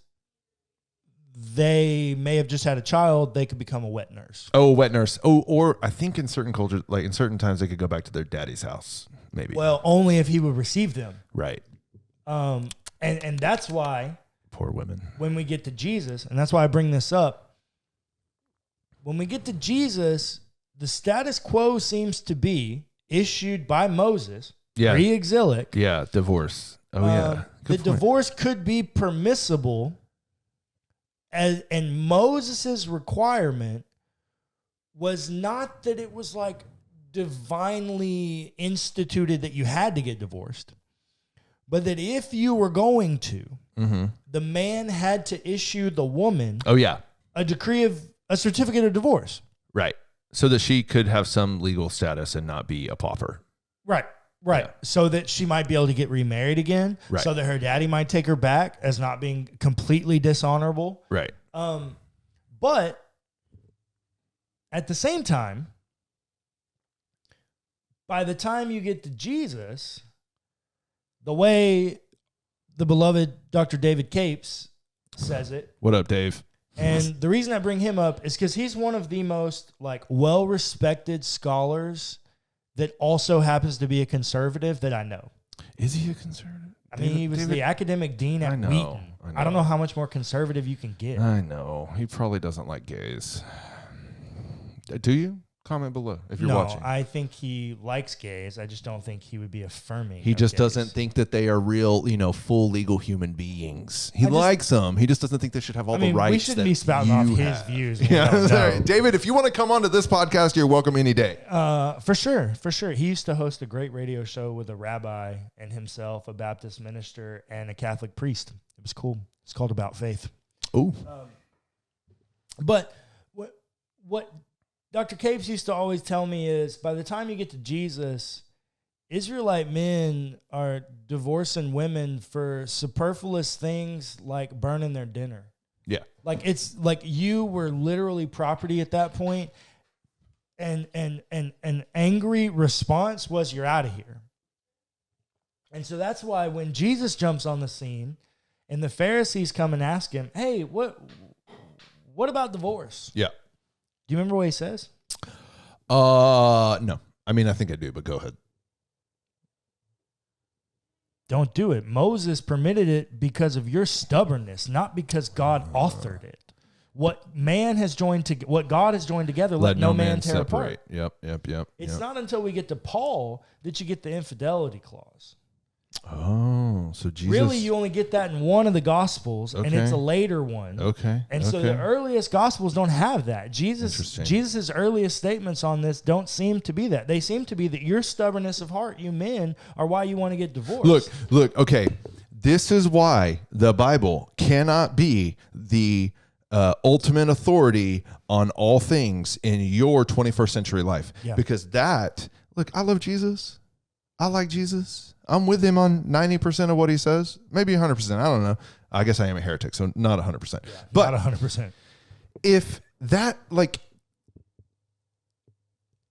they may have just had a child, they could become a wet nurse. Oh, wet nurse. Oh, or I think in certain cultures, like in certain times, they could go back to their daddy's house, maybe. Well, only if he would receive them. Right. And that's why... Poor women. When we get to Jesus, and that's why I bring this up, when we get to Jesus, the status quo seems to be issued by Moses, pre-exilic. Yeah, divorce. Oh, yeah. The divorce could be permissible, and Moses' requirement was not that it was like divinely instituted that you had to get divorced, but that if you were going to, the man had to issue the woman a certificate of divorce. Right. So that she could have some legal status and not be a pauper. Right. Yeah. So that she might be able to get remarried again. Right. So that her daddy might take her back as not being completely dishonorable. Right. But at the same time, by the time you get to Jesus, the way the beloved Dr. David Capes says it. What up, Dave? And the reason I bring him up is because he's one of the most well-respected scholars that also happens to be a conservative that I know. Is he a conservative? I mean, he was the academic dean at Wheaton. I don't know how much more conservative you can get. I know. He probably doesn't like gays. Do you? Comment below if you're watching. No, I think he likes gays. I just don't think he would be affirming. He just doesn't think that they are real, full legal human beings. He likes them. He just doesn't think they should have all the rights. We shouldn't be spouting off his views. Yeah, sorry. David, if you want to come onto this podcast, you're welcome any day. For sure. He used to host a great radio show with a rabbi and himself, a Baptist minister, and a Catholic priest. It was cool. It's called About Faith. Oh. But what Dr. Capes used to always tell me is by the time you get to Jesus, Israelite men are divorcing women for superfluous things like burning their dinner. Yeah. It's like you were literally property at that point, and an angry response was you're out of here. And so that's why when Jesus jumps on the scene and the Pharisees come and ask him, hey, what about divorce? Yeah. Do you remember what he says? No. I mean, I think I do, but go ahead. Don't do it. Moses permitted it because of your stubbornness, not because God authored it. What God has joined together, let no man tear apart. Yep. It's not until we get to Paul that you get the infidelity clause. Oh, so Jesus... Really, you only get that in one of the Gospels, and it's a later one. Okay. And so the earliest Gospels don't have that. Jesus' earliest statements on this don't seem to be that. They seem to be that your stubbornness of heart, you men, are why you want to get divorced. Look, okay. This is why the Bible cannot be the ultimate authority on all things in your 21st century life. Yeah. Because I love Jesus. I like Jesus. I'm with him on 90% of what he says, maybe 100%. I don't know. I guess I am a heretic, so not 100%. Yeah, but not 100%. If that,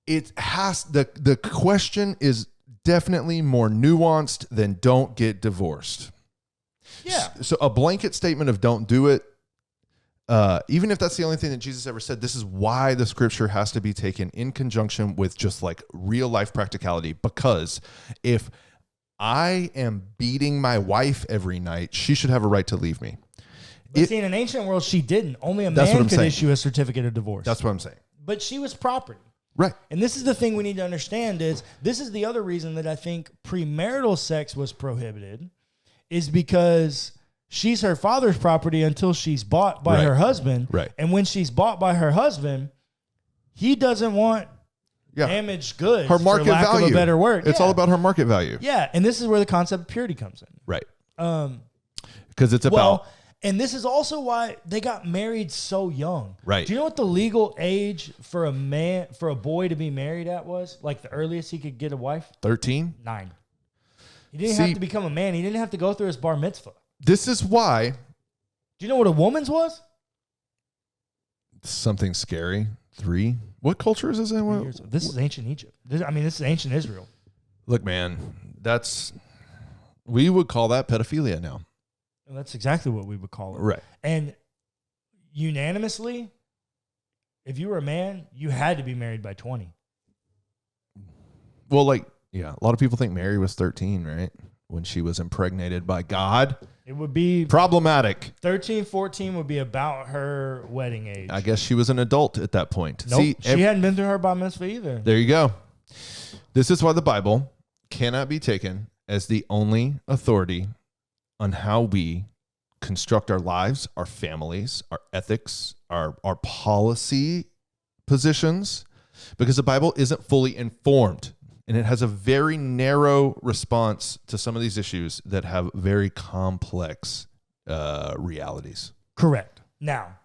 it has, the question is definitely more nuanced than don't get divorced. Yeah. So a blanket statement of don't do it, even if that's the only thing that Jesus ever said, this is why the scripture has to be taken in conjunction with just real life practicality. Because if I am beating my wife every night, she should have a right to leave me. But see, in an ancient world, she didn't. Only a man could issue a certificate of divorce. That's what I'm saying. But she was property. Right. And this is the thing we need to understand is this is the other reason that I think premarital sex was prohibited is because she's her father's property until she's bought by her husband. Right. And when she's bought by her husband, he doesn't want damaged goods. Her market for lack value. Of a better word. It's all about her market value. Yeah. And this is where the concept of purity comes in. Right. Because it's about and this is also why they got married so young. Right. Do you know what the legal age for a boy to be married at was? Like the earliest he could get a wife? 13. 9. He didn't have to become a man. He didn't have to go through his bar mitzvah. This is why. Do you know what a woman's was? Something scary. 3. What culture is this in? This is ancient Egypt. This is ancient Israel. Look, man, we would call that pedophilia now. And that's exactly what we would call it. Right. And unanimously, if you were a man, you had to be married by 20. Well, a lot of people think Mary was 13, right? When she was impregnated by God. It would be problematic. 13, 14 would be about her wedding age. I guess she was an adult at that point. Nope, she hadn't been through her bar mitzvah either. There you go. This is why the Bible cannot be taken as the only authority on how we construct our lives, our families, our ethics, our policy positions, because the Bible isn't fully informed. And it has a very narrow response to some of these issues that have very complex realities. Correct. Now,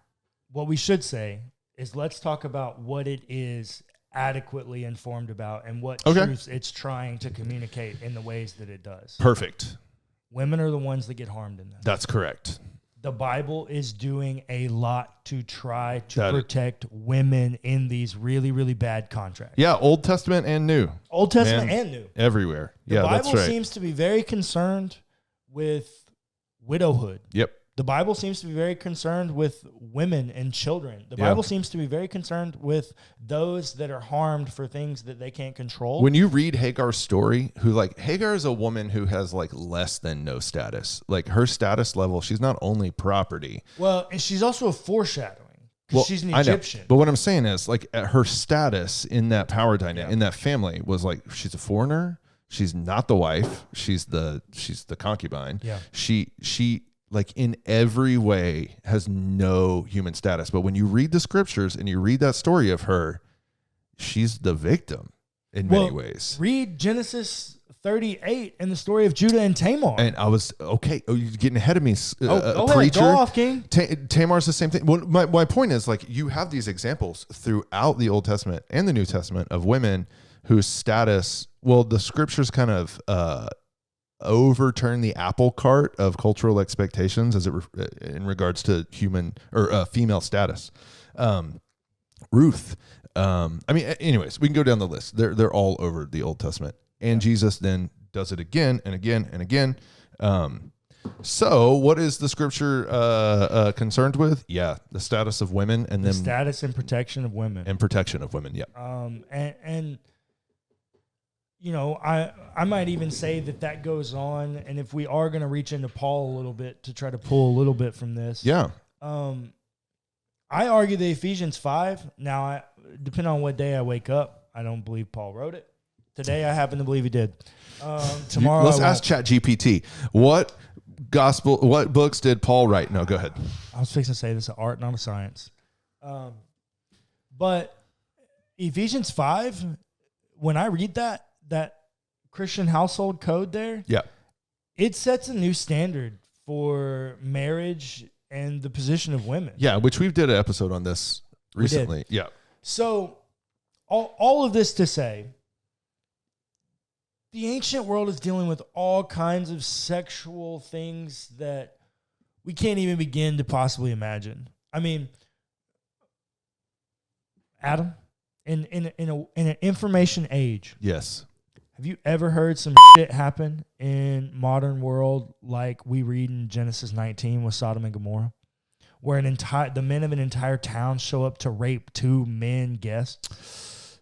what we should say is let's talk about what it is adequately informed about and what truths it's trying to communicate in the ways that it does. Perfect. Women are the ones that get harmed in this. That's correct. The Bible is doing a lot to try to protect women in these really, really bad contracts. Yeah, Old Testament and New. Old Testament and New. Everywhere. The Bible seems to be very concerned with widowhood. Yep. The Bible seems to be very concerned with women and children. The Bible seems to be very concerned with those that are harmed for things that they can't control. When you read Hagar's story, Hagar is a woman who has less than no status. Her status level, she's not only property. Well, and she's also a foreshadowing. Well, she's an Egyptian. But what I'm saying is her status in that power dynamic, in that family was she's a foreigner. She's not the wife. She's the concubine. Yeah. She in every way has no human status. But when you read the scriptures and you read that story of her, she's the victim in many ways. Read Genesis 38 and the story of Judah and Tamar. And I was, okay, you're getting ahead of me, go preacher. Ahead, go off, King. Tamar's the same thing. Well, my point is you have these examples throughout the Old Testament and the New Testament of women whose status, the scriptures kind of overturn the apple cart of cultural expectations in regards to human or female status. Ruth. Anyways, we can go down the list. They're all over the Old Testament, and Jesus then does it again and again and again. So what is the scripture concerned with? Yeah, the status of women and the status and protection of women Yeah. And I might even say that goes on. And if we are going to reach into Paul a little bit to try to pull a little bit from this. Yeah. I argue the Ephesians 5. Now, depending on what day I wake up, I don't believe Paul wrote it. Today, I happen to believe he did. Tomorrow, let's ask ChatGPT. What books did Paul write? No, go ahead. I was fixing to say this is an art, not a science. But Ephesians 5, when I read that Christian household code there, it sets a new standard for marriage and the position of women. Yeah, which we did an episode on this recently. Yeah. So all of this to say, the ancient world is dealing with all kinds of sexual things that we can't even begin to possibly imagine. I mean, Adam, in an information age. Yes. Have you ever heard some shit happen in modern world like we read in Genesis 19 with Sodom and Gomorrah, where the men of an entire town show up to rape 2 men guests?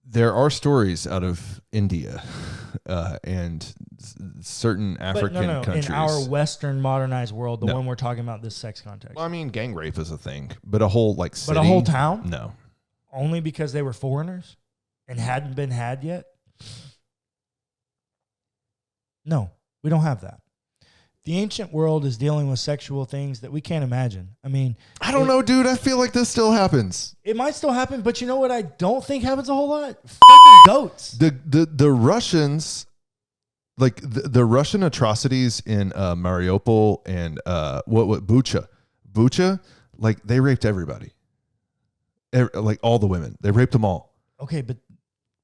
There are stories out of India and certain African countries. In our Western modernized world, the one we're talking about, this sex context. Well, I mean, gang rape is a thing, but a whole city. But a whole town? No. Only because they were foreigners and hadn't been had yet? No, we don't have that. The ancient world is dealing with sexual things that we can't imagine. I mean, I don't know, dude. I feel like this still happens. It might still happen, but you know what I don't think happens a whole lot? Fucking goats. The Russians like the Russian atrocities in Mariupol and what Bucha, like they raped everybody, like all the women. They raped them all. Okay, but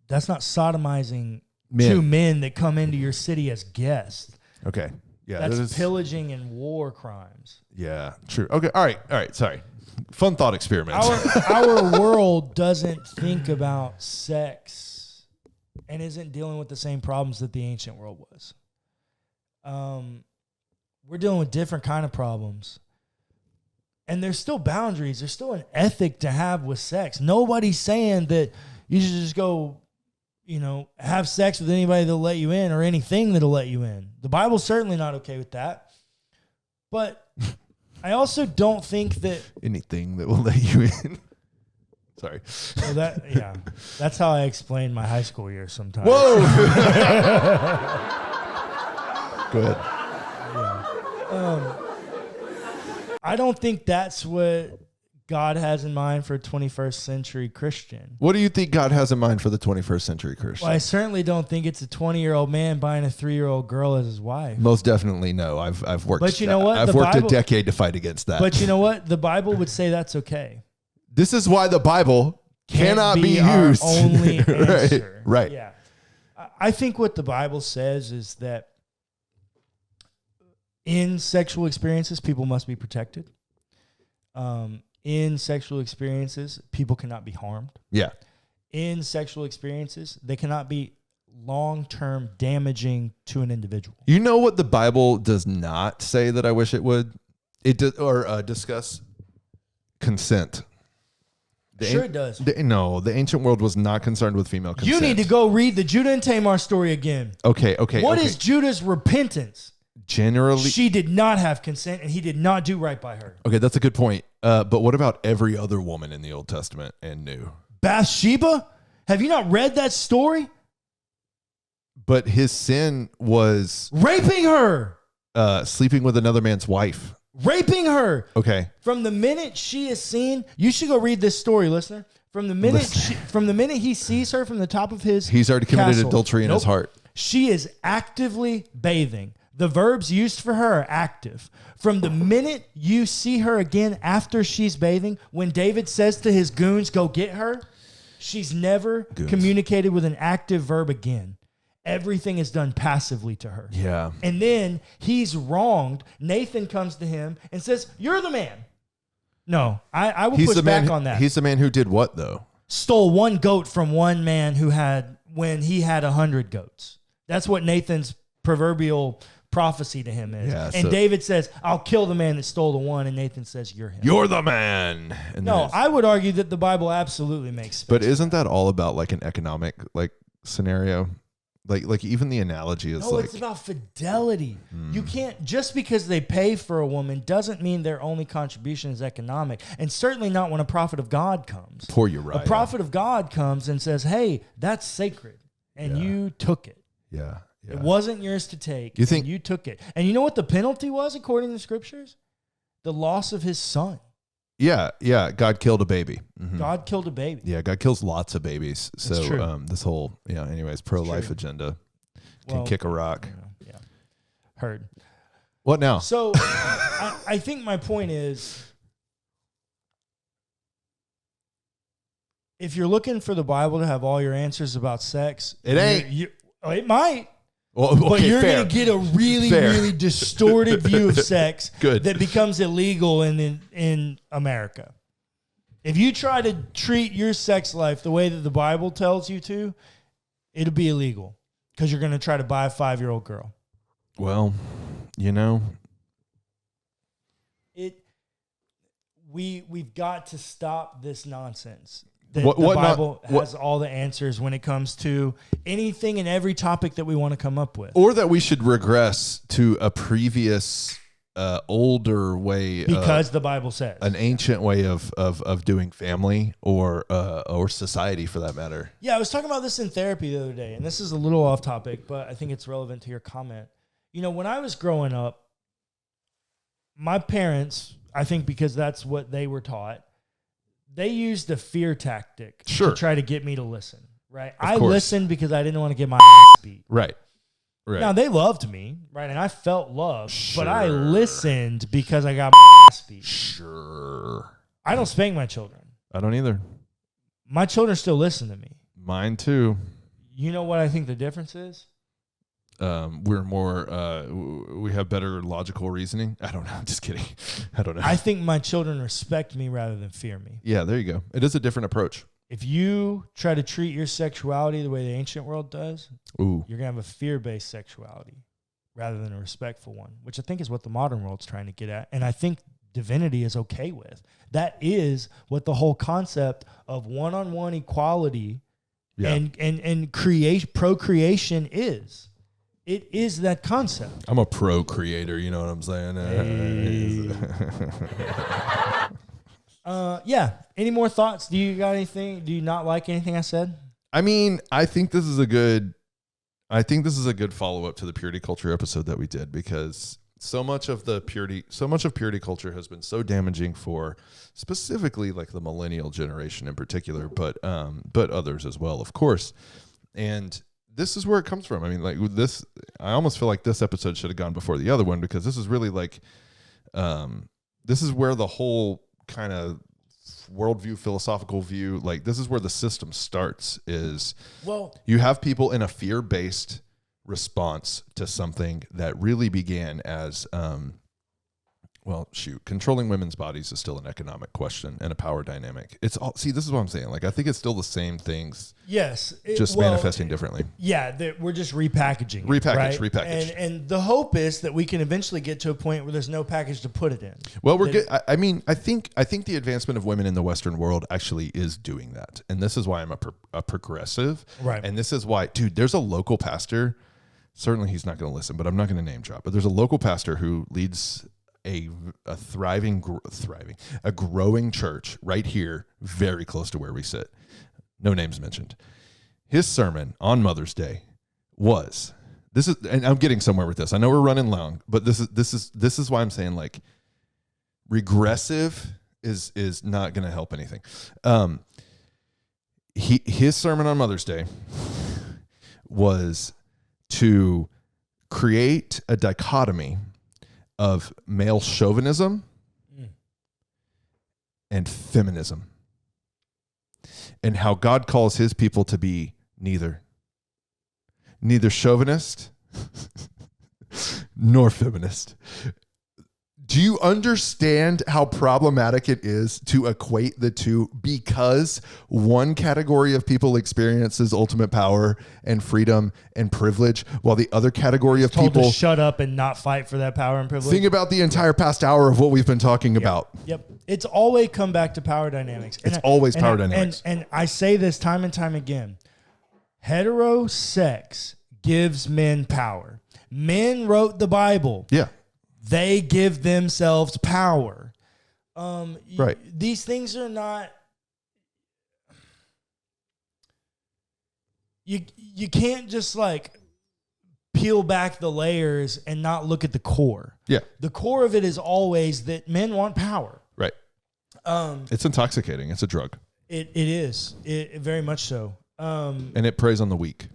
that's not sodomizing Men. two men that come into your city as guests. Okay, yeah, that's pillaging and war crimes. Yeah, true. Okay, all right. Sorry, fun thought experiment. Our world doesn't think about sex and isn't dealing with the same problems that the ancient world was. We're dealing with different kind of problems. And there's still boundaries. There's still an ethic to have with sex. Nobody's saying that you should just go, have sex with anybody that'll let you in or anything that'll let you in. The Bible's certainly not okay with that. But I also don't think that anything that will let you in. Sorry. So that's how I explain my high school years sometimes. Whoa. Good. Yeah. I don't think that's what God has in mind for a 21st century Christian. What do you think God has in mind for the 21st century Christian? Well, I certainly don't think it's a 20-year-old man buying a 3-year-old girl as his wife. Most definitely no. I've worked. But you know what? I've worked a decade to fight against that. But you know what? The Bible would say that's okay. This is why the Bible cannot be our used. only answer. Right. Yeah. I think what the Bible says is that in sexual experiences, people must be protected. In sexual experiences, people cannot be harmed. Yeah. In sexual experiences, they cannot be long-term damaging to an individual. You know what the Bible does not say that I wish it would? It does, or discuss consent. Sure it does. No, the ancient world was not concerned with female consent. You need to go read the Judah and Tamar story again. Okay. What is Judah's repentance? Generally, she did not have consent, and he did not do right by her. Okay, that's a good point. But what about every other woman in the Old Testament and New? Bathsheba? Have you not read that story? But his sin was raping her. Sleeping with another man's wife. Raping her. Okay. From the minute she is seen, you should go read this story, listener. From the minute he sees her from the top of his he's already committed castle, adultery in his heart. She is actively bathing. The verbs used for her are active. From the minute you see her again after she's bathing, when David says to his goons, go get her, she's never communicated with an active verb again. Everything is done passively to her. Yeah. And then he's wronged. Nathan comes to him and says, you're the man. No, I will push back on that. He's the man who did what, though? Stole one goat from one man when he had 100 goats. That's what Nathan's proverbial prophecy to him is. Yeah, and David says, I'll kill the man that stole the one. And Nathan says, you're him. You're the man. And no, I would argue that the Bible absolutely makes sense. But isn't that all about like an economic scenario? Like even the analogy is it's about fidelity. You can't, just because they pay for a woman doesn't mean their only contribution is economic. And certainly not when a prophet of God comes. Poor Uriah. A prophet of God comes and says, hey, that's sacred. And you took it. Yeah. It wasn't yours to take. You took it. And you know what the penalty was according to the scriptures? The loss of his son. Yeah. God killed a baby. Mm-hmm. God killed a baby. Yeah, God kills lots of babies. So this whole, anyways, pro-life agenda can kick a rock. Yeah. Heard. What now? So I think my point is, if you're looking for the Bible to have all your answers about sex, it ain't. It might. Well, okay, but you're going to get a really distorted view of sex that becomes illegal in America. If you try to treat your sex life the way that the Bible tells you to, it'll be illegal because you're going to try to buy a 5-year-old girl. Well, we've got to stop this nonsense. The Bible has all the answers when it comes to anything and every topic that we want to come up with. Or that we should regress to a previous older way. Because the Bible says. An ancient way of doing family or society for that matter. Yeah, I was talking about this in therapy the other day, and this is a little off topic, but I think it's relevant to your comment. When I was growing up, my parents, I think because that's what they were taught, they used a fear tactic to try to get me to listen, right? I listened because I didn't want to get my ass beat. Right. Right. Now, they loved me, right? And I felt loved, Sure. but I listened because I got my ass beat. Sure. I don't spank my children. I don't either. My children still listen to me. Mine too. You know what I think the difference is? We're more, we have better logical reasoning. I don't know. I'm just kidding. I don't know. I think my children respect me rather than fear me. Yeah, there you go. It is a different approach. If you try to treat your sexuality the way the ancient world does, Ooh. you're going to have a fear-based sexuality rather than a respectful one, which I think is what the modern world's trying to get at. And I think divinity is okay with. That is what the whole concept of one-on-one equality and procreation is. It is that concept. I'm a procreator, you know what I'm saying? Yeah. Any more thoughts? Do you got anything? Do you not like anything I said? I mean, I think this is a good follow-up to the purity culture episode that we did, because so much of purity culture has been so damaging for specifically like the millennial generation in particular, but others as well, of course. And this is where it comes from. I mean, like with this, I almost feel like this episode should have gone before the other one, because this is really like, this is where the whole kind of worldview, philosophical view, like this is where the system starts. Is, well, you have people in a fear-based response to something that really began as, controlling women's bodies is still an economic question and a power dynamic. It's all, see, this is what I'm saying. Like, I think it's still the same things. Yes. Just manifesting differently. Yeah. We're just repackaging. Repackage. And the hope is that we can eventually get to a point where there's no package to put it in. Well, I think the advancement of women in the Western world actually is doing that. And this is why I'm a progressive. Right. And this is why, dude, there's a local pastor. Certainly he's not going to listen, but I'm not going to name drop. But there's a local pastor who leads a growing church right here, very close to where we sit. No names mentioned. His sermon on Mother's Day was this is, and I'm getting somewhere with this. I know we're running long, but this is why I'm saying, like, regressive is not going to help anything. His sermon on Mother's Day was to create a dichotomy of male chauvinism and feminism, and how God calls his people to be neither chauvinist nor feminist. Do you understand how problematic it is to equate the two, because one category of people experiences ultimate power and freedom and privilege, while the other category of people to shut up and not fight for that power and privilege? Think about the entire past hour of what we've been talking about. Yep. It's always come back to power dynamics. It's always power dynamics. And I say this time and time again. Heterosex gives men power. Men wrote the Bible. Yeah. They give themselves power. Right. These things are not. You can't just like peel back the layers and not look at the core. Yeah. The core of it is always that men want power. Right. It's intoxicating. It's a drug. It is. It very much so. And it preys on the weak.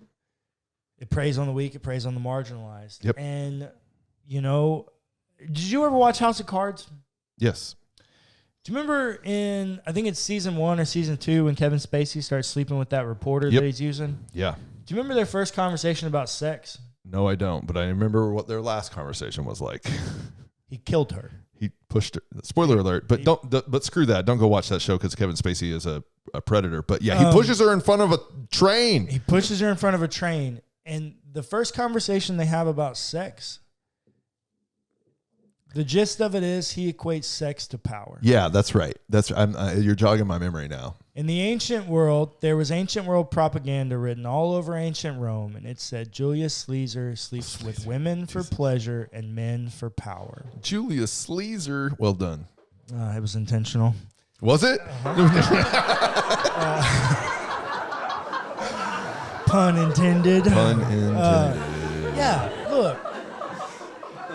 It preys on the weak. It preys on the marginalized. Yep. And, you know, did you ever watch House of Cards? Yes. Do you remember in, I think it's season 1 or season 2, when Kevin Spacey starts sleeping with that reporter that he's using? Yeah. Do you remember their first conversation about sex? No, I don't. But I remember what their last conversation was like. He killed her. He pushed her. Spoiler alert. But but screw that. Don't go watch that show, because Kevin Spacey is a predator. But yeah, he pushes her in front of a train. He pushes her in front of a train. And the first conversation they have about sex, the gist of it is he equates sex to power. Yeah, that's right. You're jogging my memory now. In the ancient world, there was ancient world propaganda written all over ancient Rome, and it said Julius Caesar sleeps with women for pleasure and men for power. Julius Caesar. Well done. It was intentional. Was it? Pun intended. Pun intended. Yeah, look.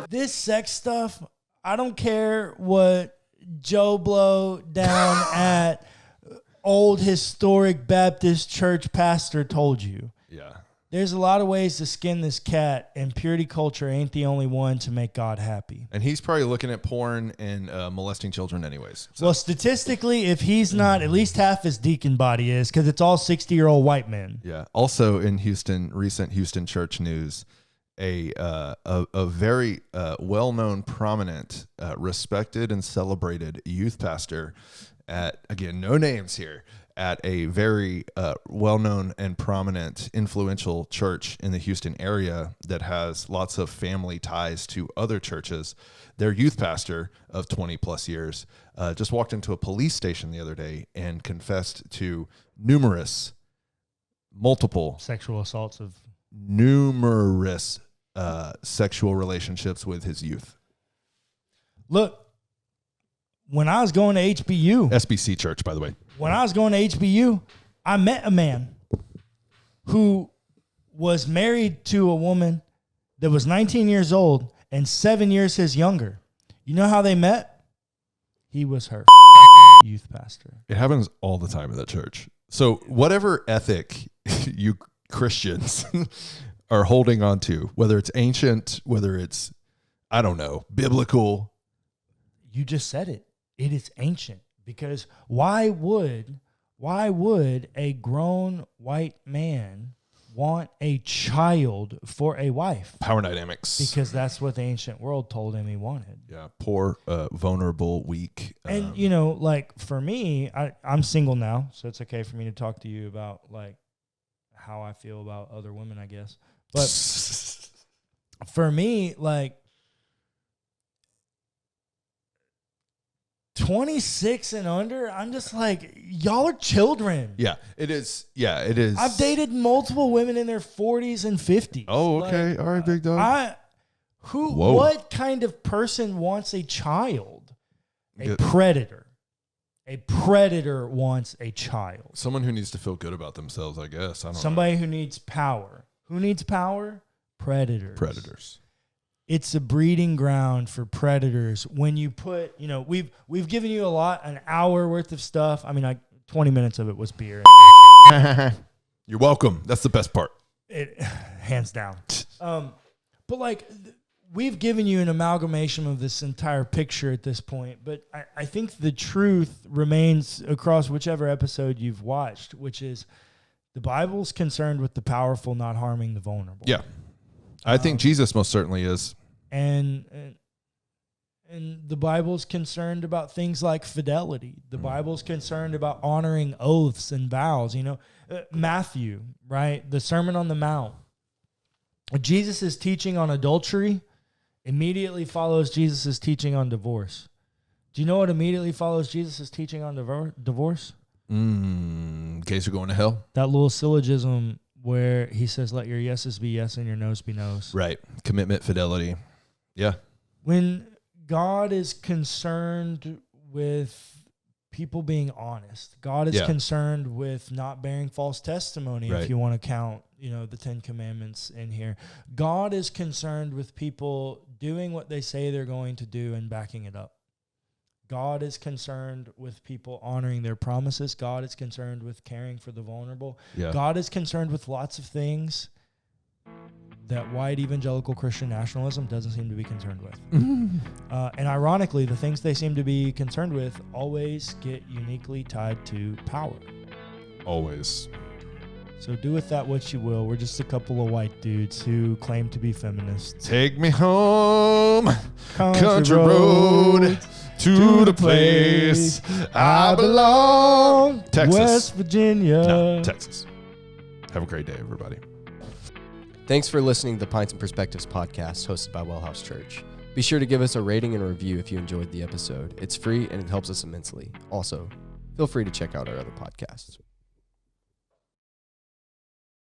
This sex stuff, I don't care what Joe Blow down at Old Historic Baptist Church pastor told you. Yeah. there's a lot of ways to skin this cat, and purity culture ain't the only one to make God happy. And he's probably looking at porn and molesting children anyways. So. Well, statistically, if he's not, at least half his deacon body is, because it's all 60-year-old white men. Yeah. Also in Houston, recent Houston church news, a very well-known, prominent, respected and celebrated youth pastor at, again, no names here, at a very well-known and prominent, influential church in the Houston area that has lots of family ties to other churches. Their youth pastor of 20 plus years just walked into a police station the other day and confessed to multiple Sexual assaults of numerous sexual relationships with his youth. Look, when I was going to HBU, SBC Church, by the way. When I was going to HBU, I met a man who was married to a woman that was 19 years old and 7 years his younger. You know how they met? He was her youth pastor. It happens all the time in that church. So whatever ethic you Christians are holding on to, whether it's ancient, whether it's, I don't know, biblical. You just said it. It is ancient. Because why would a grown white man want a child for a wife? Power dynamics. Because that's what the ancient world told him he wanted. Yeah, poor, vulnerable, weak. And, you know, like for me, I'm single now, so it's okay for me to talk to you about like how I feel about other women, I guess. But for me, like 26 and under, I'm just like, y'all are children. Yeah, it is. Yeah, it is. I've dated multiple women in their 40s and 50s. Oh, okay. All right, big dog. What kind of person wants a child? A predator. A predator wants a child. Someone who needs to feel good about themselves, I guess. I don't know. Somebody who needs power. Who needs power? Predators. It's a breeding ground for predators. When you put, you know, we've given you an hour worth of stuff. I mean, like 20 minutes of it was beer. And You're welcome. That's the best part. Hands down. But like, we've given you an amalgamation of this entire picture at this point. But I think the truth remains across whichever episode you've watched, which is the Bible's concerned with the powerful not harming the vulnerable. Yeah. I think Jesus most certainly is. And the Bible's concerned about things like fidelity. The Bible's concerned about honoring oaths and vows. You know, Matthew, right? The Sermon on the Mount. Jesus' teaching on adultery immediately follows Jesus' teaching on divorce. Do you know what immediately follows Jesus' teaching on divorce? In case you're going to hell. That little syllogism where he says, let your yeses be yes and your noes be noes. Right. Commitment, fidelity. Yeah. When God is concerned with people being honest, God is concerned with not bearing false testimony, if you want to count, you know, the 10 Commandments in here. God is concerned with people doing what they say they're going to do and backing it up. God is concerned with people honoring their promises. God is concerned with caring for the vulnerable. Yeah. God is concerned with lots of things that white evangelical Christian nationalism doesn't seem to be concerned with. And ironically, the things they seem to be concerned with always get uniquely tied to power. Always. So do with that what you will. We're just a couple of white dudes who claim to be feminists. Take me home, country road, to the place I belong. Texas. West Virginia. No, Texas. Have a great day, everybody. Thanks for listening to the Pints and Perspectives podcast hosted by WellHouse Church. Be sure to give us a rating and a review if you enjoyed the episode. It's free and it helps us immensely. Also, feel free to check out our other podcasts.